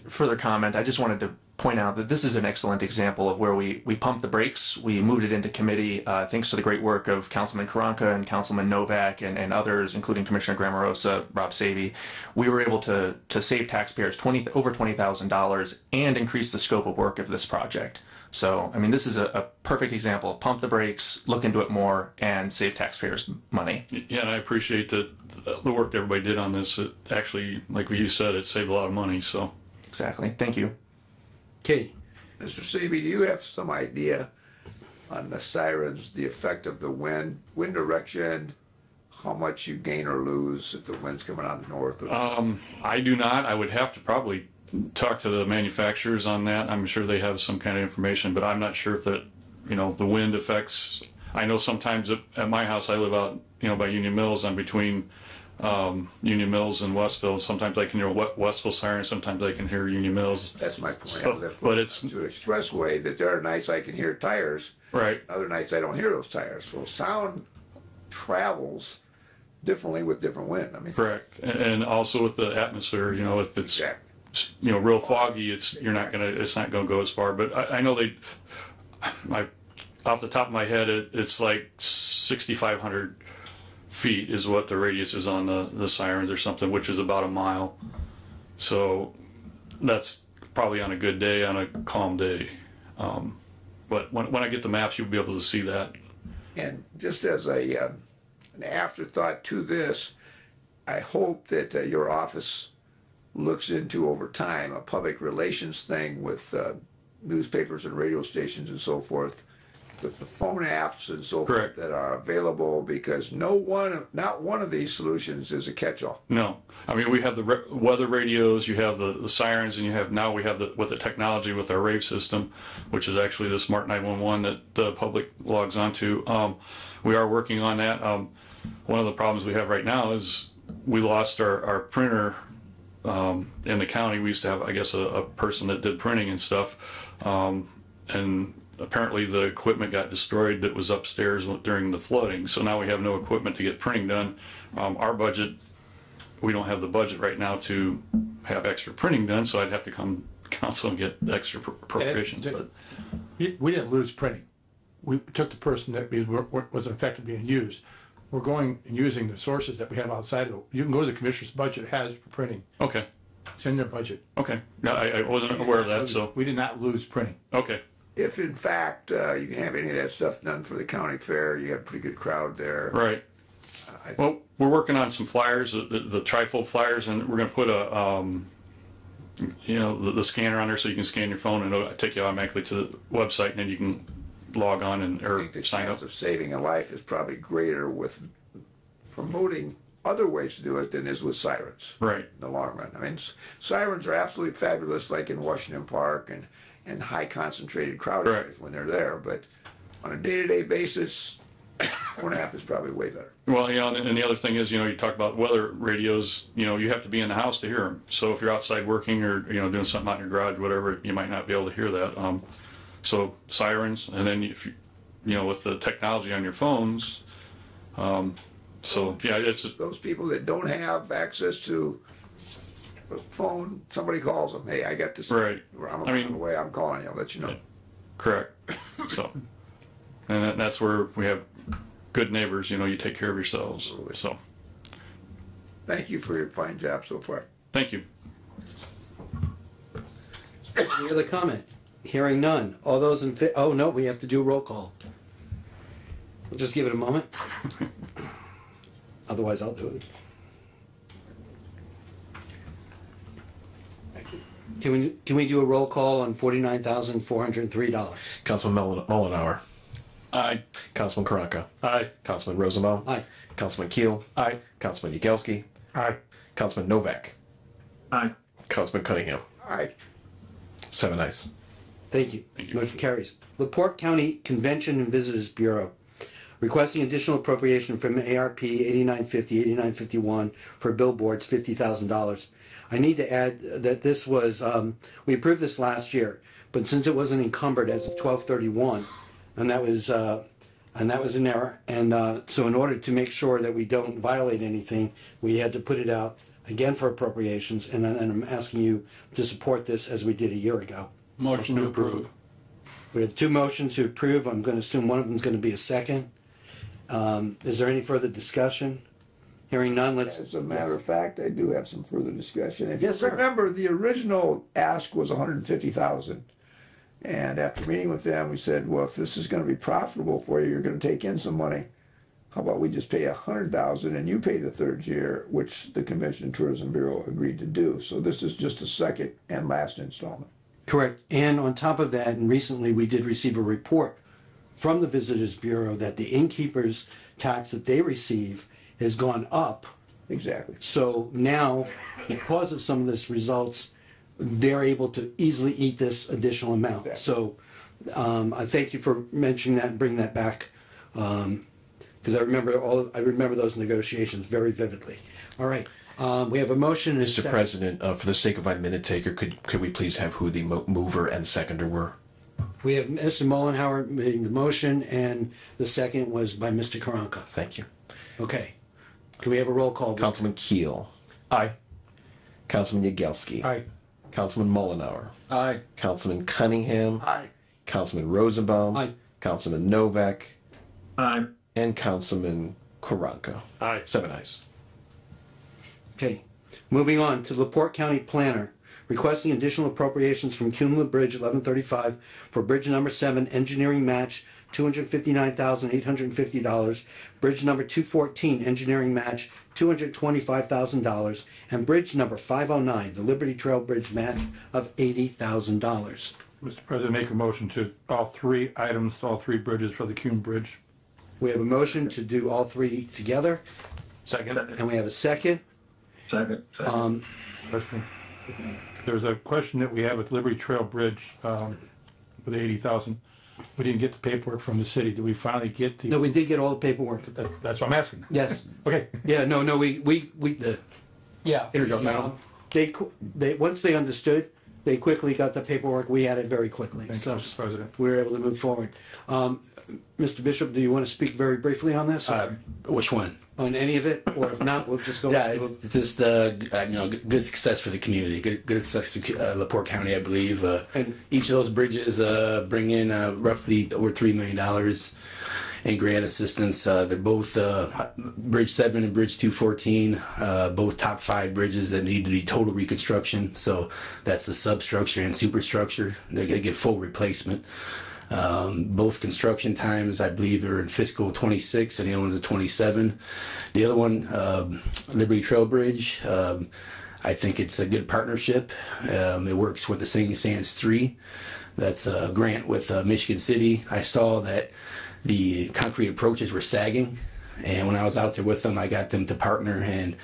further comment, I just wanted to point out that this is an excellent example of where we pumped the brakes. We moved it into committee thanks to the great work of Councilman Karanka and Councilman Novak and others, including Commissioner Grammarosa, Rob Savy. We were able to save taxpayers over $20,000 and increase the scope of work of this project. So, I mean, this is a perfect example. Pump the brakes, look into it more, and save taxpayers money. Yeah, and I appreciate the work everybody did on this. It actually, like you said, it saved a lot of money. So exactly. Thank you. Okay. Mr. Savy, do you have some idea on the sirens, the effect of the wind direction, how much you gain or lose if the wind's coming out of the north? I do not. I would have to probably talk to the manufacturers on that. I'm sure they have some kind of information, but I'm not sure if that, the wind affects. I know sometimes at my house, I live out, by Union Mills. I'm between Union Mills and Westville. Sometimes I can hear Westville sirens. Sometimes I can hear Union Mills. That's my point. So, but it's to an expressway that there are nights I can hear tires. Right. Other nights I don't hear those tires. So sound travels differently with different wind. I mean, correct, and also with the atmosphere. If it's real foggy, it's not gonna go as far. But I know off the top of my head, it's like 6,500 feet is what the radius is on the sirens or something, which is about a mile. So that's probably on a good day, on a calm day. But when I get the maps, you'll be able to see that. And just as an afterthought to this, I hope that your office looks into over time a public relations thing with newspapers and radio stations and so forth, with the phone apps and so forth that are available, because not one of these solutions is a catch-all. No, I mean, we have the weather radios, you have the sirens, and we have with the technology with our rave system, which is actually the Smart 911 that the public logs onto. We are working on that. One of the problems we have right now is we lost our printer in the county. We used to have, I guess, a person that did printing and stuff, and apparently the equipment got destroyed that was upstairs during the flooding. So now we have no equipment to get printing done. Our budget, we don't have the budget right now to have extra printing done, so I'd have to come to council and get extra appropriations. But we didn't lose printing. We took the person that was effectively being used. We're going and using the sources that we have outside of it. You can go to the commissioner's budget, it has for printing. Okay. It's in their budget. Okay. No, I wasn't aware of that, so. We did not lose printing. Okay. If in fact you can have any of that stuff done for the county fair, you got a pretty good crowd there. Right. Well, we're working on some flyers, the trifold flyers, and we're going to put the scanner on there so you can scan your phone and it'll take you automatically to the website, and then you can log on or I think the sign up. chance of saving a life is probably greater with promoting other ways to do it than is with sirens. Right. In the long run. I mean, sirens are absolutely fabulous, like in Washington Park and high concentrated crowd areas when they're there. But on a day-to-day basis, one app is probably way better. Well, and the other thing is, you talk about weather radios, you have to be in the house to hear them. So if you're outside working or, doing something out in your garage, whatever, you might not be able to hear that. So sirens, and then if with the technology on your phones, it's those people that don't have access to a phone. Somebody calls them. Hey, I got this. Right. I'm on the way. I'm calling you. I'll let you know. Correct. So, and that's where we have good neighbors. You take care of yourselves. Absolutely. So, thank you for your fine job so far. Thank you. Any other comment? Hearing none. All those in favor? Oh no, we have to do roll call. We'll just give it a moment. Otherwise, I'll do it. Thank you. Can we do a roll call on $49,403? Councilman Mullenhour. Aye. Councilman Karanka. Aye. Councilman Rosenbaum. Aye. Councilman Keel. Aye. Councilman Yagelski. Aye. Councilman Novak. Aye. Councilman Cunningham. Aye. 7 ayes. Thank you. Motion carries. LaPorte County Convention and Visitors Bureau requesting additional appropriation from ARP 8950, 8951 for billboards, $50,000. I need to add that this was, we approved this last year, but since it wasn't encumbered as of 12/31, and that was an error. And so in order to make sure that we don't violate anything, we had to put it out again for appropriations. And I'm asking you to support this as we did a year ago. Motion to approve. We have two motions to approve. I'm going to assume one of them is going to be a second. Is there any further discussion? Hearing none, let's. As a matter of fact, I do have some further discussion. If you Yes, sir. remember, the original ask was 150,000. And after meeting with them, we said, well, if this is going to be profitable for you, you're going to take in some money. How about we just pay 100,000 and you pay the third year, which the Convention and Tourism Bureau agreed to do. So this is just a second and last installment. Correct. And on top of that, and recently we did receive a report from the Visitors Bureau that the innkeeper's tax that they receive has gone up. Exactly. So now, because of some of this results, they're able to easily eat this additional amount. Exactly. So I thank you for mentioning that and bringing that back, because I remember those negotiations very vividly. All right. We have a motion. And Mr. President, for the sake of my minute taker, could we please have who the mover and seconder were? We have Mr. Mullenhour making the motion, and the second was by Mr. Karanka. Thank you. Okay. Can we have a roll call? Councilman Keel. Aye. Councilman Yagelski. Aye. Councilman Mullenhour. Aye. Councilman Cunningham. Aye. Councilman Rosenbaum. Aye. Councilman Novak. Aye. And Councilman Karanka. Aye. 7 ayes. Okay. Moving on to LaPorte County Planner, requesting additional appropriations from Cumula Bridge 1135 for Bridge number 7 engineering match, $259,850. Bridge number 214 engineering match, $225,000, and Bridge number 509, the Liberty Trail Bridge match of $80,000. Mr. President, make a motion to all three items, all three bridges for the Cume Bridge. We have a motion to do all three together, Second. and we have a second. Second. Question. There's a question that we have with Liberty Trail Bridge, for the 80,000. We didn't get the paperwork from the city. Did we finally get the? No, we did get all the paperwork. That's what I'm asking. Yes. Okay. Yeah, no, Yeah. They once they understood, they quickly got the paperwork. We had it very quickly. Thank you, Mr. President. We were able to move forward. Mr. Bishop, do you want to speak very briefly on this? Which one? On any of it, or if not, we'll just go. Yeah, it's just good success for the community. Good success to LaPorte County, I believe. And each of those bridges bring in roughly over $3 million in grant assistance. They're both Bridge 7 and Bridge 214, both top 5 bridges that need to be total reconstruction. So that's the substructure and superstructure. They're going to get full replacement. Both construction times, I believe, are in fiscal 26, and the other one's at 27. The other one, Liberty Trail Bridge, I think it's a good partnership. It works with the Singing Sands 3. That's a grant with Michigan City. I saw that the concrete approaches were sagging, and when I was out there with them, I got them to partner, and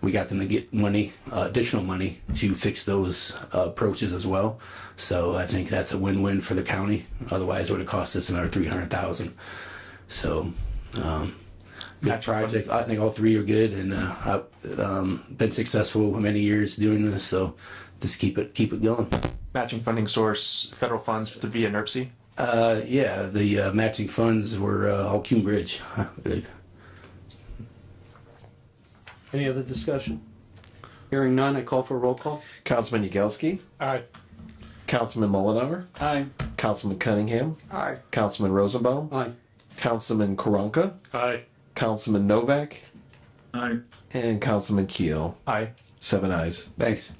we got them to get money, additional money, to fix those approaches as well. So I think that's a win-win for the county. Otherwise, it would have cost us another $300,000. So, good project. I think all three are good, and I've been successful many years doing this. So, just keep it going. Matching funding source, federal funds via NERC? Yeah, the matching funds were all Cume Bridge. Any other discussion? Hearing none, I call for a roll call. Councilman Yagelski. Aye. Councilman Mullenhour. Aye. Councilman Cunningham. Aye. Councilman Rosenbaum. Aye. Councilman Karanka. Aye. Councilman Novak. Aye. And Councilman Keel. Aye. 7 ayes. Thanks.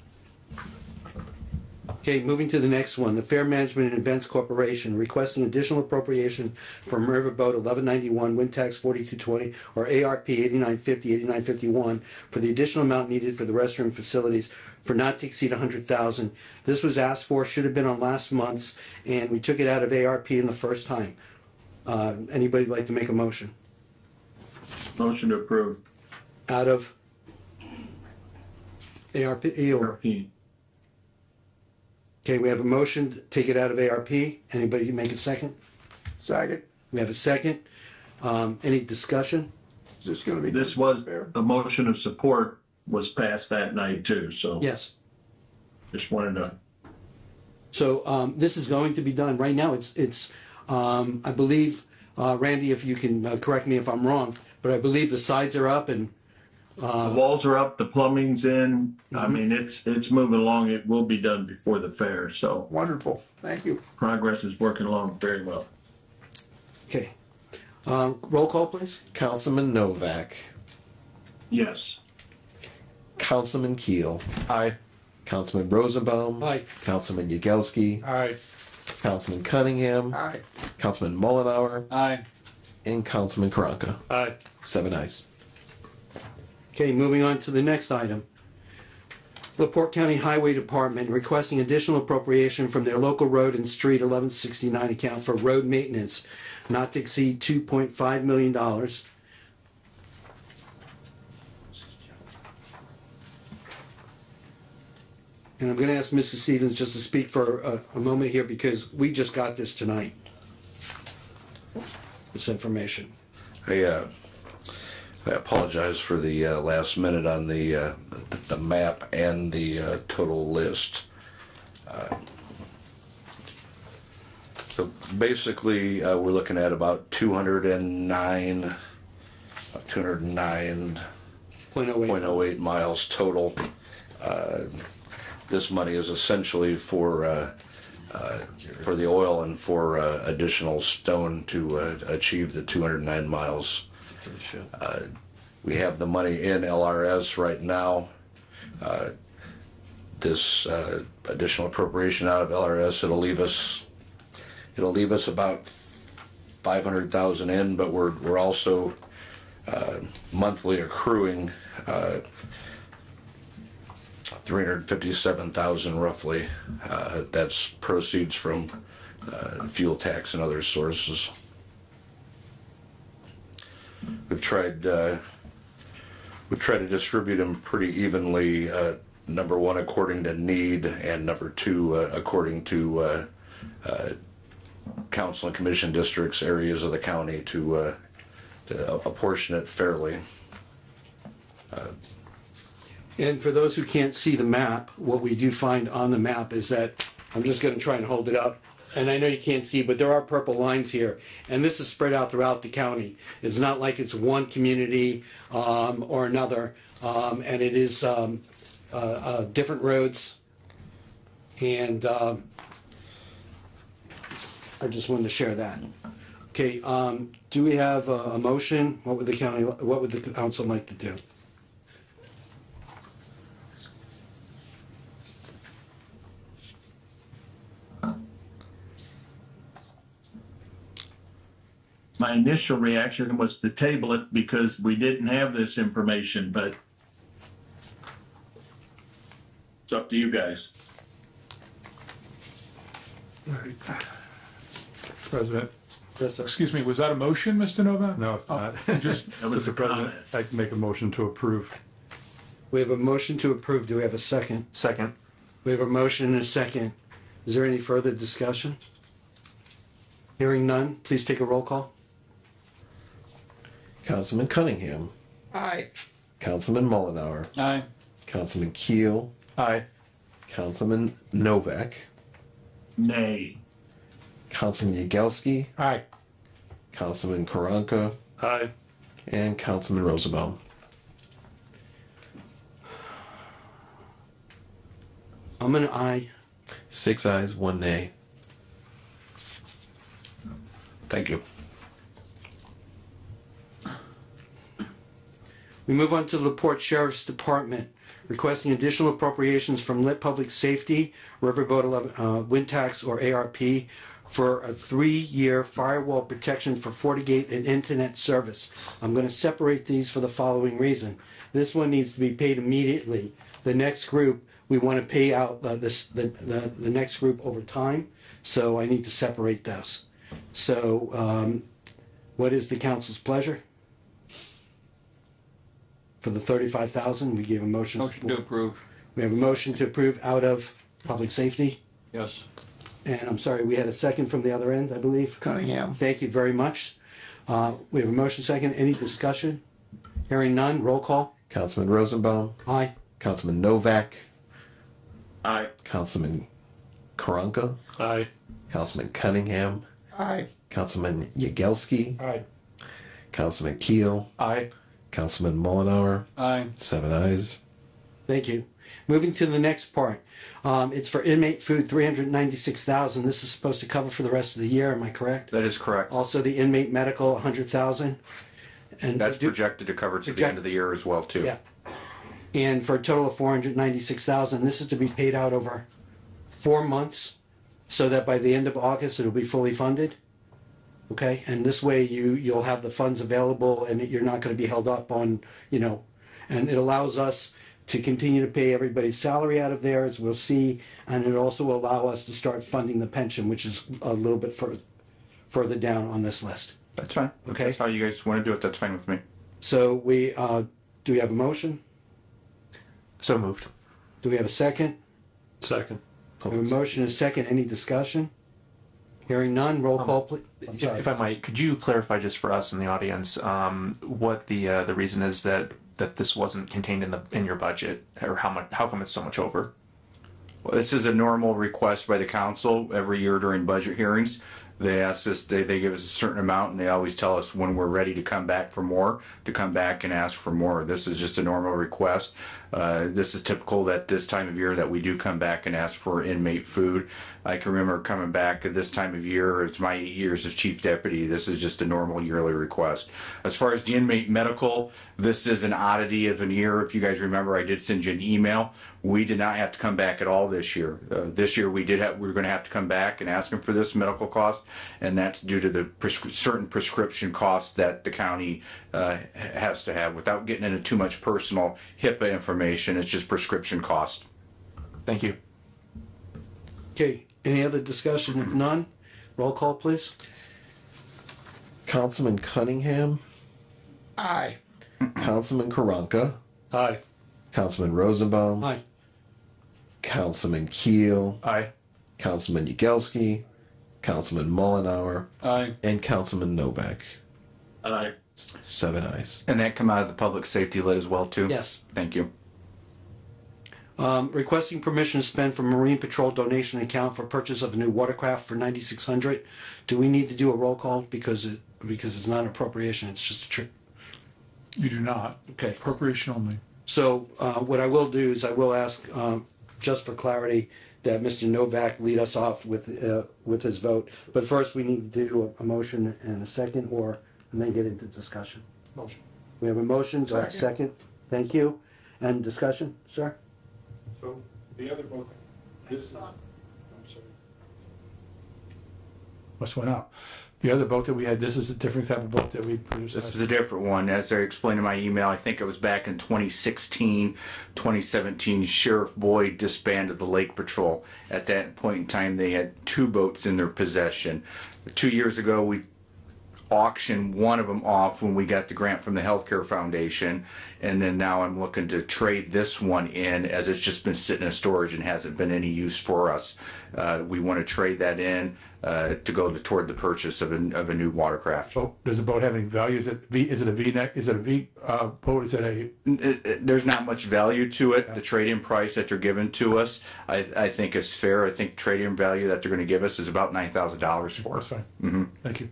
Okay, moving to the next one, the Fair Management and Events Corporation requesting additional appropriation from Riverboat 1191, wind tax 4220, or ARP 8950, 8951 for the additional amount needed for the restroom facilities for not to exceed 100,000. This was asked for, should have been on last month's, and we took it out of ARP in the first time. Anybody like to make a motion? Motion to approve. Out of ARP or? ARP. Okay, we have a motion to take it out of ARP. Anybody make a second? Second. We have a second. Any discussion? Is this going to be? This was, a motion of support was passed that night too, so. Yes. Just wanted to. So this is going to be done right now. It's I believe, Randy, if you can correct me if I'm wrong, but I believe the sides are up and the walls are up, the plumbing's in. I mean, it's moving along. It will be done before the fair. So wonderful. Thank you. Progress is working along very well. Okay. Roll call, please. Councilman Novak. Yes. Councilman Keel. Aye. Councilman Rosenbaum. Aye. Councilman Yagelski. Aye. Councilman Cunningham. Aye. Councilman Mullenhour. Aye. And Councilman Karanka. Aye. 7 ayes. Okay, moving on to the next item. LaPorte County Highway Department requesting additional appropriation from their local road and street 1169 account for road maintenance not to exceed $2.5 million. And I'm going to ask Mrs. Stevens just to speak for a moment here because we just got this tonight. This information. I apologize for the last minute on the map and the total list. So basically, we're looking at about 209.08 miles total. This money is essentially for the oil and for additional stone to achieve the 209 miles. We have the money in LRS right now. This additional appropriation out of LRS, it'll leave us about 500,000 in, but we're also monthly accruing 357,000 roughly. That's proceeds from fuel tax and other sources. We've tried to distribute them pretty evenly. Number one, according to need, and number two, according to council and commission districts, areas of the county, to apportion it fairly. And for those who can't see the map, what we do find on the map is that, I'm just going to try and hold it up. And I know you can't see, but there are purple lines here. And this is spread out throughout the county. It's not like it's one community or another. And it is different roads. And I just wanted to share that. Okay, do we have a motion? What would the council like to do? My initial reaction was to table it because we didn't have this information, but it's up to you guys. President. Excuse me, was that a motion, Mr. Novak? No, it's not. Just, Mr. President, I'd make a motion to approve. We have a motion to approve. Do we have a second? Second. We have a motion and a second. Is there any further discussion? Hearing none, please take a roll call. Councilman Cunningham. Aye. Councilman Mullenhour. Aye. Councilman Keel. Aye. Councilman Novak. Nay. Councilman Yagelski. Aye. Councilman Karanka. Aye. And Councilman Rosenbaum. I'm an aye. 6 ayes, 1 nay. Thank you. We move on to the LaPorte Sheriff's Department requesting additional appropriations from Lit Public Safety, Riverboat 11, Wind Tax, or ARP for a 3-year firewall protection for FortiGate and internet service. I'm going to separate these for the following reason. This one needs to be paid immediately. The next group, we want to pay out the next group over time, so I need to separate those. So what is the council's pleasure? For the 35,000, we give a motion. Motion to approve. We have a motion to approve out of public safety. Yes. And I'm sorry, we had a second from the other end, I believe. Cunningham. Thank you very much. We have a motion second. Any discussion? Hearing none. Roll call. Councilman Rosenbaum. Aye. Councilman Novak. Aye. Councilman Karanka. Aye. Councilman Cunningham. Aye. Councilman Yagelski. Aye. Councilman Keel. Aye. Councilman Mullenhour. Aye. 7 ayes. Thank you. Moving to the next part. It's for inmate food, $396,000. This is supposed to cover for the rest of the year. Am I correct? That is correct. Also, the inmate medical, $100,000. And That's projected to cover to the end of the year as well, too. Yeah. And for a total of $496,000. This is to be paid out over 4 months, so that by the end of August it'll be fully funded. Okay, and this way you'll have the funds available, and you're not going to be held up on, and it allows us to continue to pay everybody's salary out of there, as we'll see, and it also will allow us to start funding the pension, which is a little bit further down on this list. That's fine. Okay. That's how you guys want to do it. That's fine with me. So do we have a motion? So moved. Do we have a second? Second. We have a motion and a second. Any discussion? Hearing none. Roll call, please. If I might, could you clarify just for us in the audience what the reason is that this wasn't contained in your budget, or how come it's so much over? Well, this is a normal request by the council every year during budget hearings. They ask us, they give us a certain amount, and they always tell us when we're ready to come back for more, to come back and ask for more. This is just a normal request. This is typical that this time of year that we do come back and ask for inmate food. I can remember coming back at this time of year. It's my 8 years as chief deputy. This is just a normal yearly request. As far as the inmate medical, this is an oddity of a year. If you guys remember, I did send you an email. We did not have to come back at all this year. This year we were going to have to come back and ask them for this medical cost, and that's due to the certain prescription costs that the county has to have. Without getting into too much personal HIPAA information, it's just prescription cost. Thank you. Okay. Any other discussion? If none, roll call, please. Councilman Cunningham. Aye. Councilman Karanka. Aye. Councilman Rosenbaum. Aye. Councilman Keel. Aye. Councilman Yagelski. Councilman Mullenhour. Aye. And Councilman Novak. Aye. 7 ayes. And that come out of the public safety lid as well, too? Yes. Thank you. Requesting permission to spend from Marine Patrol donation account for purchase of a new watercraft for $9,600. Do we need to do a roll call because it's not an appropriation? It's just a trip. You do not. Okay. Appropriation only. So what I will do is I will ask, just for clarity, that Mr. Novak lead us off with his vote. But first, we need to do a motion and a second, and then get into discussion. Motion. We have a motion. Do I have a second? Thank you. And discussion, sir? So the other book, this is, I'm sorry. Must went out. The other boat that we had, this is a different type of boat that we produced. This is a different one. As I explained in my email, I think it was back in 2016, 2017, Sheriff Boyd disbanded the Lake Patrol. At that point in time, they had 2 boats in their possession. 2 years ago, we auctioned one of them off when we got the grant from the Healthcare Foundation, and then now I'm looking to trade this one in, as it's just been sitting in storage and hasn't been any use for us. We want to trade that in to go toward the purchase of a new watercraft. Oh, does the boat have any value? Is it a V-neck? Is it a V boat? Is it a? There's not much value to it. The trade-in price that they're giving to us, I think is fair. I think trade-in value that they're going to give us is about $9,000 for us. That's fine. Mm-hmm. Thank you.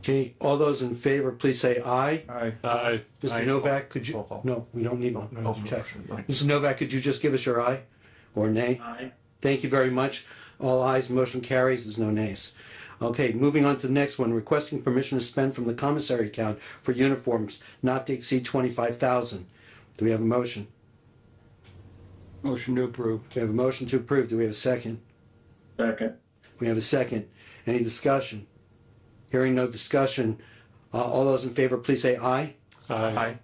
Okay, all those in favor, please say aye. Aye. Aye. Mr. Aye. Novak, could you? No, we don't need one. Check. Mr. Novak, could you just give us your aye or nay? Aye. Thank you very much. All ayes, motion carries. There's no nays. Okay, moving on to the next one. Requesting permission to spend from the commissary account for uniforms not to exceed $25,000. Do we have a motion? Motion to approve. We have a motion to approve. Do we have a second? Second. We have a second. Any discussion? Hearing no discussion, all those in favor, please say aye. Aye.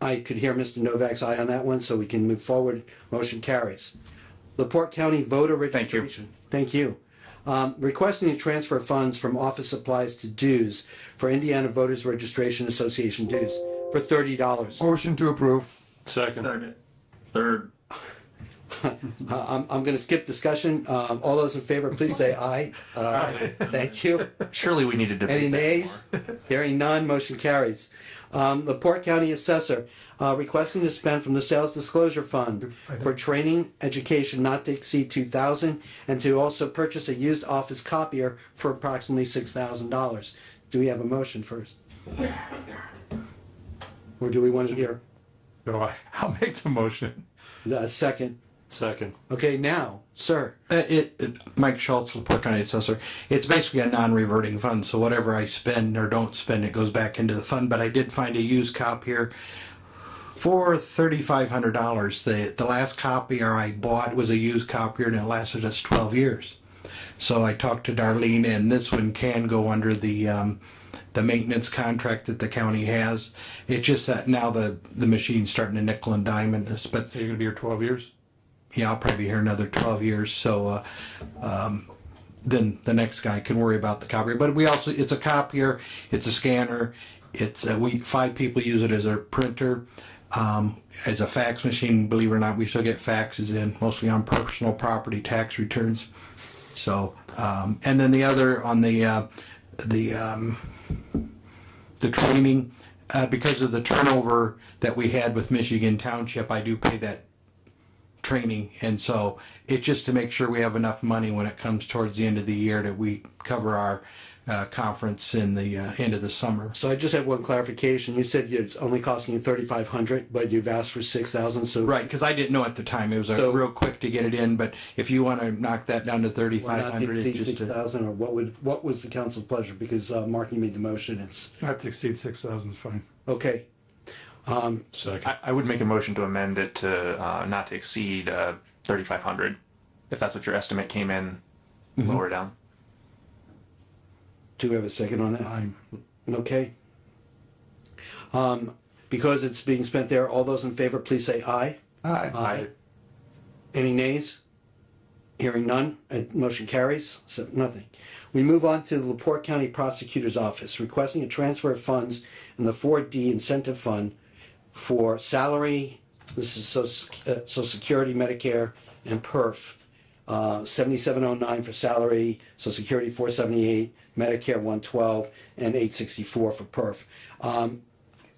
I could hear Mr. Novak's aye on that one, so we can move forward. Motion carries. LaPorte County voter registration. Thank you. Requesting a transfer of funds from office supplies to dues for Indiana Voters Registration Association dues for $30. Motion to approve. Second. Third. I'm going to skip discussion. All those in favor, please say aye. Aye. Thank you. Surely we need to debate Any that nays? Hearing none, motion carries. LaPorte County Assessor requesting to spend from the Sales Disclosure Fund for training, education not to exceed $2,000, and to also purchase a used office copier for approximately $6,000. Do we have a motion first? Or do we want to hear So I'll make the motion. a second? Second. Okay, now, sir. Mike Schultz, LaPorte County Assessor. It's basically a non-reverting fund, so whatever I spend or don't spend, it goes back into the fund. But I did find a used copier for $3,500. The last copier I bought was a used copier, and it lasted us 12 years. So I talked to Darlene, and this one can go under the maintenance contract that the county has. It's just that now the machine's starting to nickel and dime in this. But So you're going to be here 12 years? Yeah, I'll probably be here another 12 years. So then the next guy can worry about the copier. But it's a copier, it's a scanner. It's 5 people use it as a printer, as a fax machine. Believe it or not, we still get faxes in, mostly on personal property tax returns. So and then the other on the training, because of the turnover that we had with Michigan Township, I do pay that training, and so it's just to make sure we have enough money when it comes towards the end of the year that we cover our conference in the end of the summer. So I just have one clarification. You said it's only costing you $3,500, but you've asked for $6,000. So right, because I didn't know at the time. It was real quick to get it in. But if you want to knock that down to $3,500, it's just $6,000, or what was the council's pleasure? Because Mark, you made the motion. It's Not to exceed 6,000 is fine. okay. Second. I would make a motion to amend it to not to exceed 3,500, if that's what your estimate came in lower down. Do we have a second on that? Fine. Okay. Because it's being spent there, all those in favor, please say aye. Aye. Any nays? Hearing none, motion carries. So nothing. We move on to the LaPorte County Prosecutor's Office, requesting a transfer of funds in the 4D Incentive Fund for salary. This is Social Security, Medicare, and PERF. 7709 for salary, Social Security 478, Medicare 112, and 864 for PERF.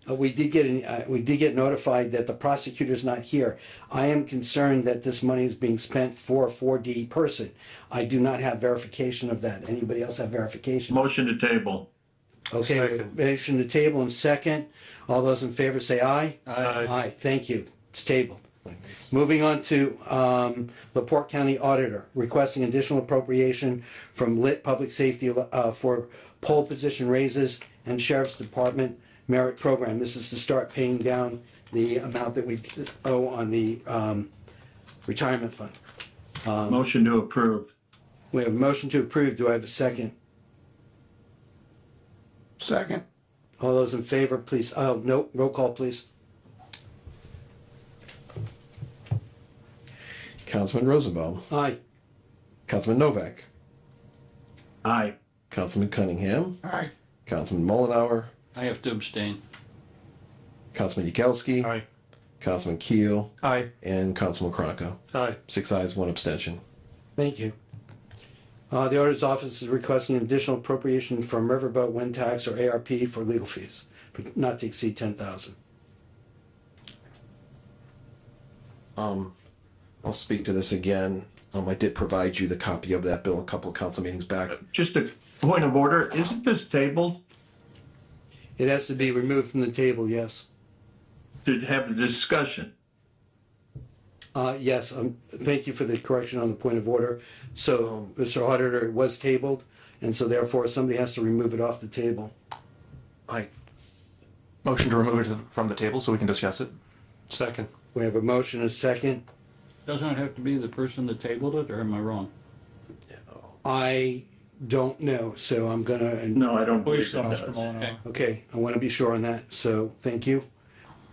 We did get notified that the prosecutor's not here. I am concerned that this money is being spent for a 4D person. I do not have verification of that. Anybody else have verification? Motion to table. Okay, motion to table and second. All those in favor say aye. Aye. Aye, thank you. It's tabled. Moving on to LaPorte County Auditor, requesting additional appropriation from Lit Public Safety for poll position raises and Sheriff's Department merit program. This is to start paying down the amount that we owe on the retirement fund. Motion to approve. We have a motion to approve. Do I have a second? Second. All those in favor, please. Oh, no, roll call, please. Councilman Rosenbaum, Aye. Councilman Novak, Aye. Councilman Cunningham, Aye. Councilman Mullenhour, I have to abstain. Councilman Yakelski, Aye. Councilman Keel, Aye. and Councilman Kronko. Aye. 6 ayes, 1 abstention. Thank you. The Auditor's Office is requesting additional appropriation from Riverboat Wind Tax or ARP for legal fees, for not to exceed $10,000. I'll speak to this again. I did provide you the copy of that bill a couple of council meetings back. Just a point of order. Isn't this tabled It has to be removed from the table, yes. to have a discussion? Yes, thank you for the correction on the point of order. So, Mr. Auditor, it was tabled, and so therefore somebody has to remove it off the table. Motion to remove it from the table so we can discuss it. Second. We have a motion and a second. Doesn't it have to be the person that tabled it, or am I wrong? I don't know, so I'm gonna. No, I don't believe Believe so, it Mr. does. Molyneux. Okay, I want to be sure on that, so thank you.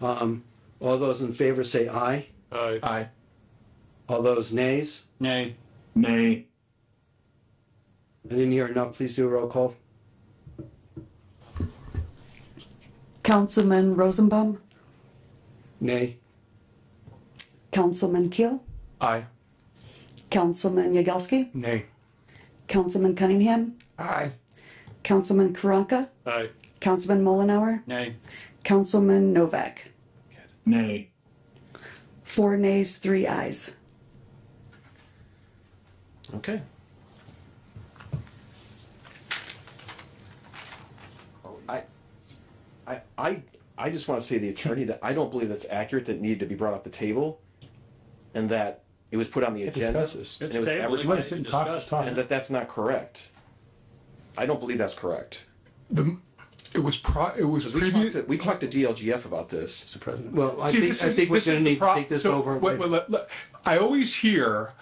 All those in favor say aye. Aye. Aye. All those nays? Nay. Nay. I didn't hear enough. Please do a roll call. Councilman Rosenbaum, Nay. Councilman Keel, Aye. Councilman Yagelski, Nay. Councilman Cunningham, Aye. Councilman Karanka, Aye. Councilman Mullenhour, Nay. Councilman Novak. Nay. 4 nays, 3 ayes. Okay. I just want to say to the attorney that I don't believe that's accurate, that it needed to be brought off the table, and that it was put on the agenda. Discuss this. And it was tabled. advertised, It discussed it. and that's not correct. I don't believe that's correct. It was Because previous. we talked to DLGF about this. Mr. President. Well, I think we're going to need to take this over. I always hear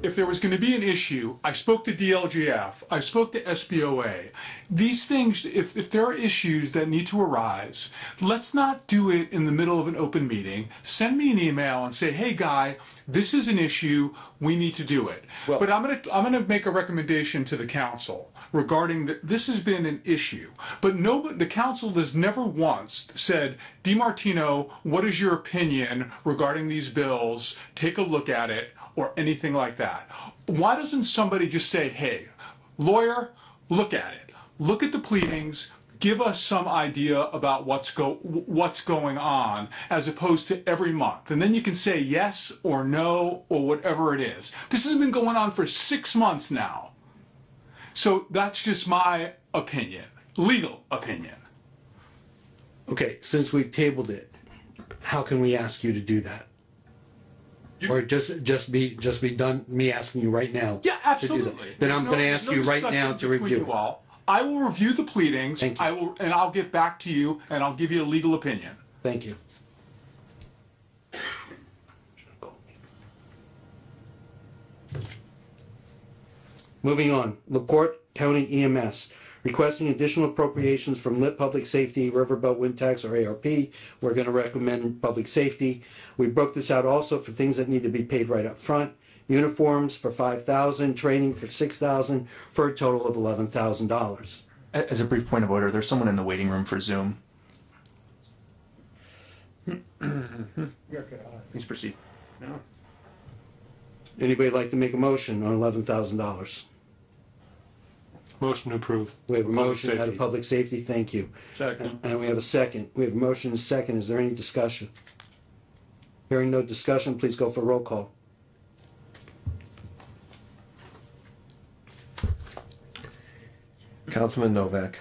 if there was going to be an issue, I spoke to DLGF, I spoke to SBOA. These things, if there are issues that need to arise, let's not do it in the middle of an open meeting. Send me an email and say, hey, Guy, this is an issue, we need to do it. Well, but I'm gonna make a recommendation to the council regarding that. This has been an issue, but the council has never once said, DiMartino, what is your opinion regarding these bills? Take a look at it, or anything like that. Why doesn't somebody just say, hey, lawyer, look at it. Look at the pleadings, give us some idea about what's going on, as opposed to every month. And then you can say yes or no or whatever it is. This has been going on for 6 months now. So that's just my opinion, legal opinion. Okay, since we've tabled it, how can we ask you to do that? Or just be done, me asking you right now? Yeah, to do that? absolutely. Then I'm going to ask you right now to review it. I will review the pleadings. Thank you. I'll get back to you, and I'll give you a legal opinion. Thank you. Moving on, LaPorte County EMS, requesting additional appropriations from Lit Public Safety, Riverboat Wind Tax, or ARP. We're going to recommend public safety. We broke this out also for things that need to be paid right up front. Uniforms for $5,000, training for $6,000, for a total of $11,000. As a brief point of order, there's someone in the waiting room for Zoom. Please proceed. Anybody like to make a motion on $11,000? Motion to approve. We have a Public motion out safety. of public safety, thank you. Second. And we have a second. We have a motion and a second. Is there any discussion? Hearing no discussion, please go for roll call. Councilman Novak.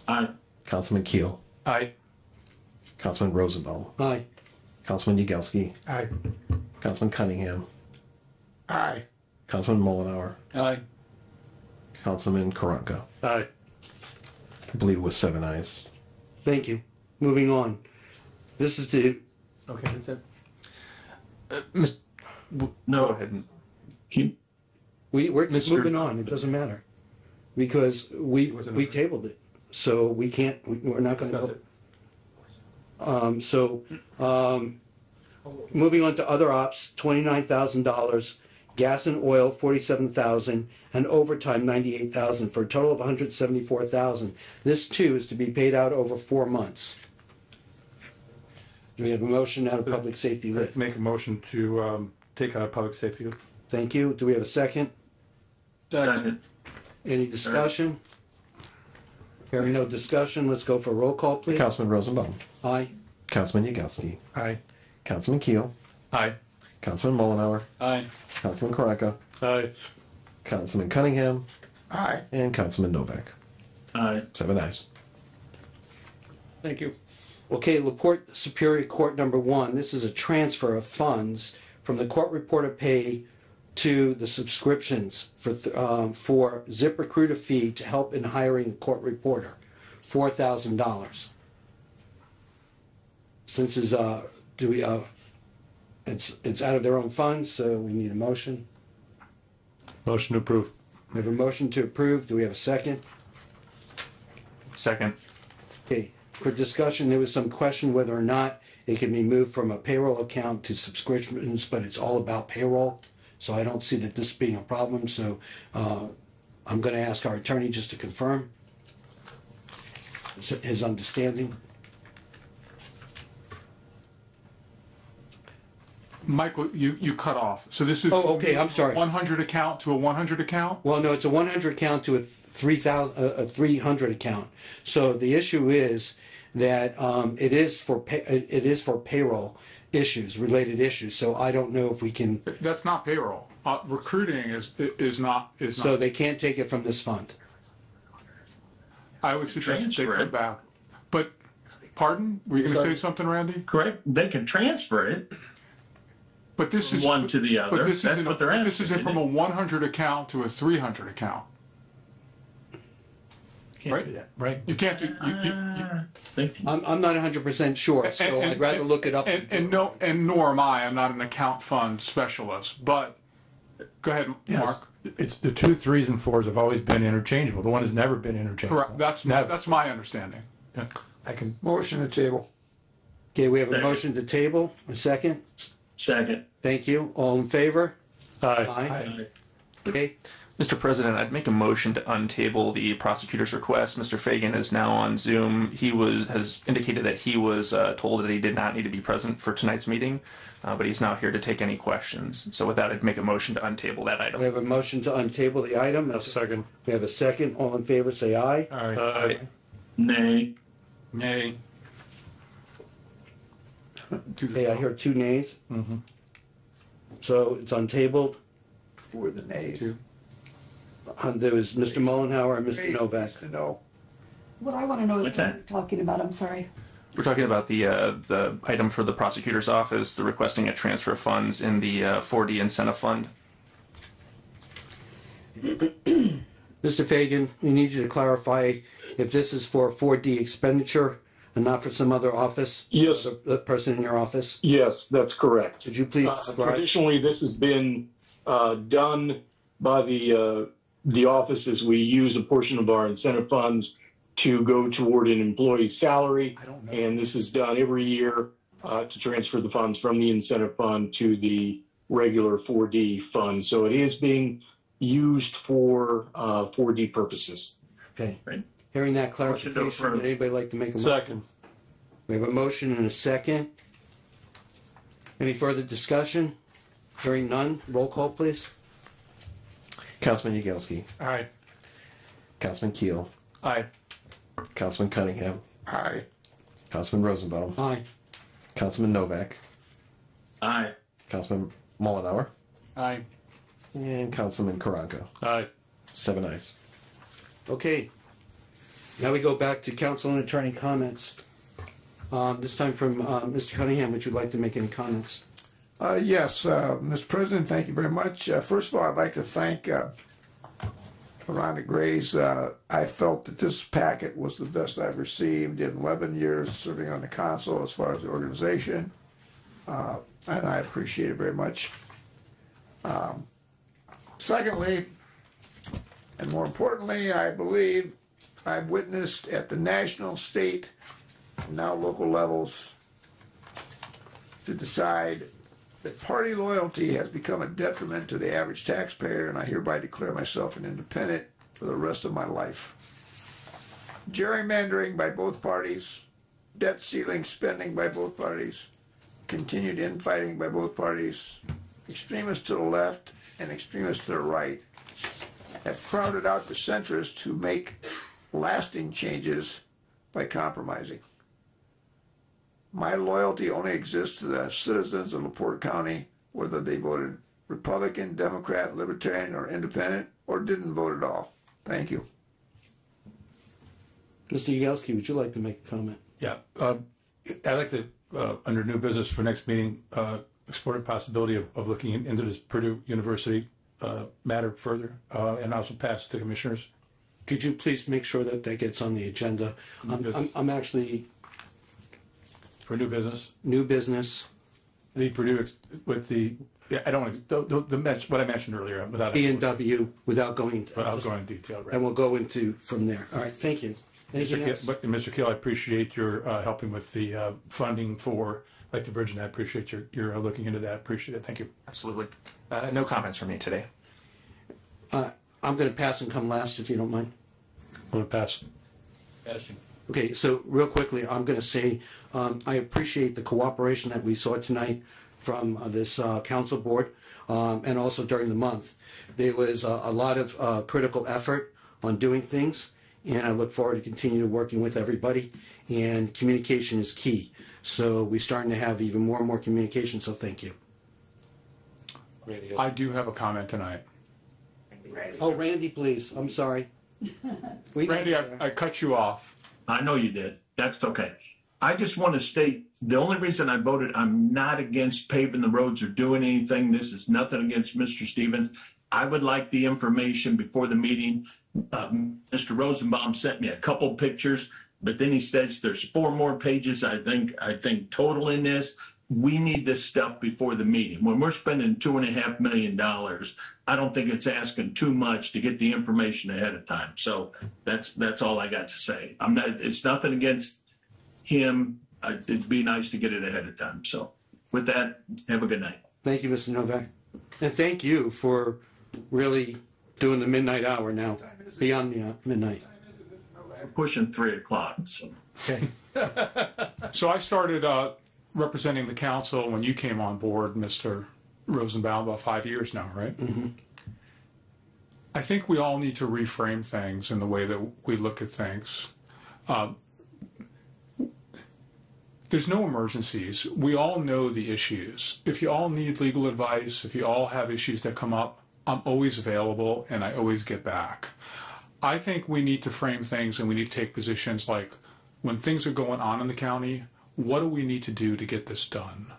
Aye. Councilman Keel. Aye. Councilman Rosenbaum. Aye. Councilman Yagelski. Aye. Councilman Cunningham. Aye. Councilman Mullenhour. Aye. Councilman Karanka. Aye. I believe it was 7 ayes. Thank you. Moving on. This is the, Okay, that's it. Mr. No. Go ahead. And, we're Mr. moving on. It doesn't matter. Because we tabled it. So we can't, we're not going to go. Moving on to other ops, $29,000, gas and oil, $47,000, and overtime, $98,000, for a total of $174,000. This too is to be paid out over 4 months. Do we have a motion out of public safety lit? Make a motion to take out of public safety. Thank you. Do we have a second? Second. Any discussion? Hearing no discussion, let's go for a roll call, please. Councilman Rosenbaum. Aye. Councilman Yagelski. Aye. Councilman Keel. aye. Councilman Mullenhour. Aye. Councilman Karanka. Aye. Councilman Cunningham. Aye. And Councilman Novak. Aye. 7 ayes. Thank you. Okay, LaPorte Superior Court number 1, this is a transfer of funds from the court reporter pay to the subscriptions for ZipRecruiter fee to help in hiring a court reporter, $4,000. Is Since it's, it's out of their own funds, so we need a motion. Motion to approve. We have a motion to approve. Do we have a second? Second. Okay, for discussion, there was some question whether or not it can be moved from a payroll account to subscriptions, but it's all about payroll. So I don't see that this being a problem, so I'm gonna ask our attorney just to confirm his understanding. Michael, you cut off. So this is. Oh, okay, I'm sorry. 100 account to a 100 account? Well, no, it's a 100 account to a 300 account. So the issue is that it is for payroll issues, related issues. So I don't know if we can. That's not payroll. Recruiting is not. So they can't take it from this fund. I would suggest they put back. But, pardon? Were you going to say something, Randy? Correct. They can transfer it. But this is one to the other. But this That's isn't. what they're asking. This isn't from a 100 account to a 300 account. Right? Right. You can't do. I'm not 100% sure, so I'd rather look it up. And nor am I. I'm not an account fund specialist. But go ahead, Mark. It's the 2, 3s, and 4s have always been interchangeable. The one has never been interchangeable. Correct. That's my understanding. Yeah. I can. Motion to table. Okay, we have a Second. motion to table. A second. Second. Thank you. All in favor? Aye. Aye. Okay. Mr. President, I'd make a motion to untable the prosecutor's request. Mr. Fagan is now on Zoom. He has indicated that he was told that he did not need to be present for tonight's meeting, but he's now here to take any questions. So with that, I'd make a motion to untable that item. We have a motion to untable the item. A second. We have a second. All in favor, say aye. Aye. Nay. Nay. Okay, I hear 2 nays. Mm-hmm. So it's untabled. For the nays. There was Mr. Mullenhour and Mr. Novak. To know. What I want to know is What's what that? you're talking about. I'm sorry. We're talking about the item for the prosecutor's office, the requesting a transfer of funds in the 4D incentive fund. Mr. Fagan, we need you to clarify if this is for a 4D expenditure and not for some other office? Yes. The person in your office? Yes, that's correct. Could you please describe? Traditionally, this has been done by the offices. We use a portion of our incentive funds to go toward an employee's salary, and this is done every year to transfer the funds from the incentive fund to the regular 4D fund. So it is being used for 4D purposes. Okay. Hearing that clarification, would anybody like to make a motion? Second. We have a motion and a second. Any further discussion? Hearing none, roll call, please. Councilman Yagelski. Aye. Councilman Keel. Aye. Councilman Cunningham. Aye. Councilman Rosenbaum. Aye. Councilman Novak. Aye. Councilman Mullenhour. Aye. And Councilman Karanka. Aye. 7 ayes. Okay. Now we go back to council and attorney comments. This time from Mr. Cunningham, would you like to make any comments? Yes, Mr. President, thank you very much. First of all, I'd like to thank Rhonda Grays. I felt that this packet was the best I've received in 11 years serving on the council as far as the organization, and I appreciate it very much. Secondly, and more importantly, I believe I've witnessed at the national, state, and now local levels to decide that party loyalty has become a detriment to the average taxpayer, and I hereby declare myself an independent for the rest of my life. Gerrymandering by both parties, debt ceiling spending by both parties, continued infighting by both parties, extremists to the left and extremists to the right have crowded out the centrists who make lasting changes by compromising. My loyalty only exists to the citizens of LaPorte County, whether they voted Republican, Democrat, Libertarian, or Independent, or didn't vote at all. Thank you. Mr. Yagelski, would you like to make a comment? Yeah. I'd like to, under new business for next meeting, explore the possibility of looking into this Purdue University matter further and also pass it to commissioners. Could you please make sure that that gets on the agenda? I'm actually For new business? New business. The Purdue, with the, I don't want to, what I mentioned earlier, without. B&W, without going into detail, right? And we'll go into from there. All right, thank you. Mr. Keel, I appreciate your helping with the funding for the bridge, and I appreciate your looking into that. I appreciate it. Thank you. Absolutely. No comments from me today. I'm going to pass and come last if you don't mind. I'm going to pass. Passing. Okay, so real quickly, I'm going to say I appreciate the cooperation that we saw tonight from this council board and also during the month. There was a lot of critical effort on doing things, and I look forward to continue working with everybody, and communication is key. So we're starting to have even more and more communication, so thank you. I do have a comment tonight. Oh, Randy, please. I'm sorry. Randy, I cut you off. I know you did. That's okay. I just want to state the only reason I voted, I'm not against paving the roads or doing anything. This is nothing against Mr. Stevens. I would like the information before the meeting. Mr. Rosenbaum sent me a couple pictures, but then he says there's 4 more pages, I think total in this. We need this stuff before the meeting. When we're spending $2.5 million, I don't think it's asking too much to get the information ahead of time. So that's all I got to say. It's nothing against him. It'd be nice to get it ahead of time. So with that, have a good night. Thank you, Mr. Novak. And thank you for really doing the midnight hour now, beyond the midnight. We're pushing 3 o'clock. So. Okay. So I started representing the council when you came on board, Mr. Rosenbaum, about 5 years now, right? Mm-hmm. I think we all need to reframe things in the way that we look at things. There's no emergencies. We all know the issues. If you all need legal advice, if you all have issues that come up, I'm always available and I always get back. I think we need to frame things and we need to take positions like when things are going on in the county, what do we need to do to get this done?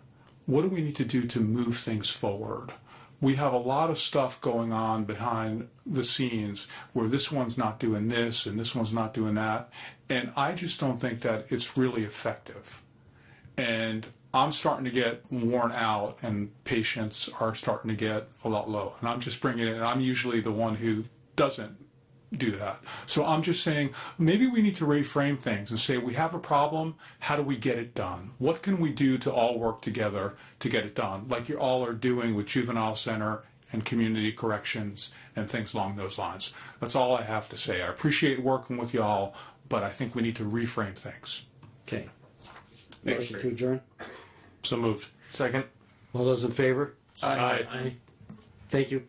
What do we need to do to move things forward? We have a lot of stuff going on behind the scenes where this one's not doing this and this one's not doing that. And I just don't think that it's really effective. And I'm starting to get worn out and patients are starting to get a lot low. And I'm just bringing it, and I'm usually the one who doesn't do that. So I'm just saying maybe we need to reframe things and say we have a problem, how do we get it done? What can we do to all work together to get it done, like you all are doing with Juvenile Center and community corrections and things along those lines. That's all I have to say. I appreciate working with y'all, but I think we need to reframe things. Okay. Motion to adjourn? So moved. Second. All those in favor? Aye. Thank you.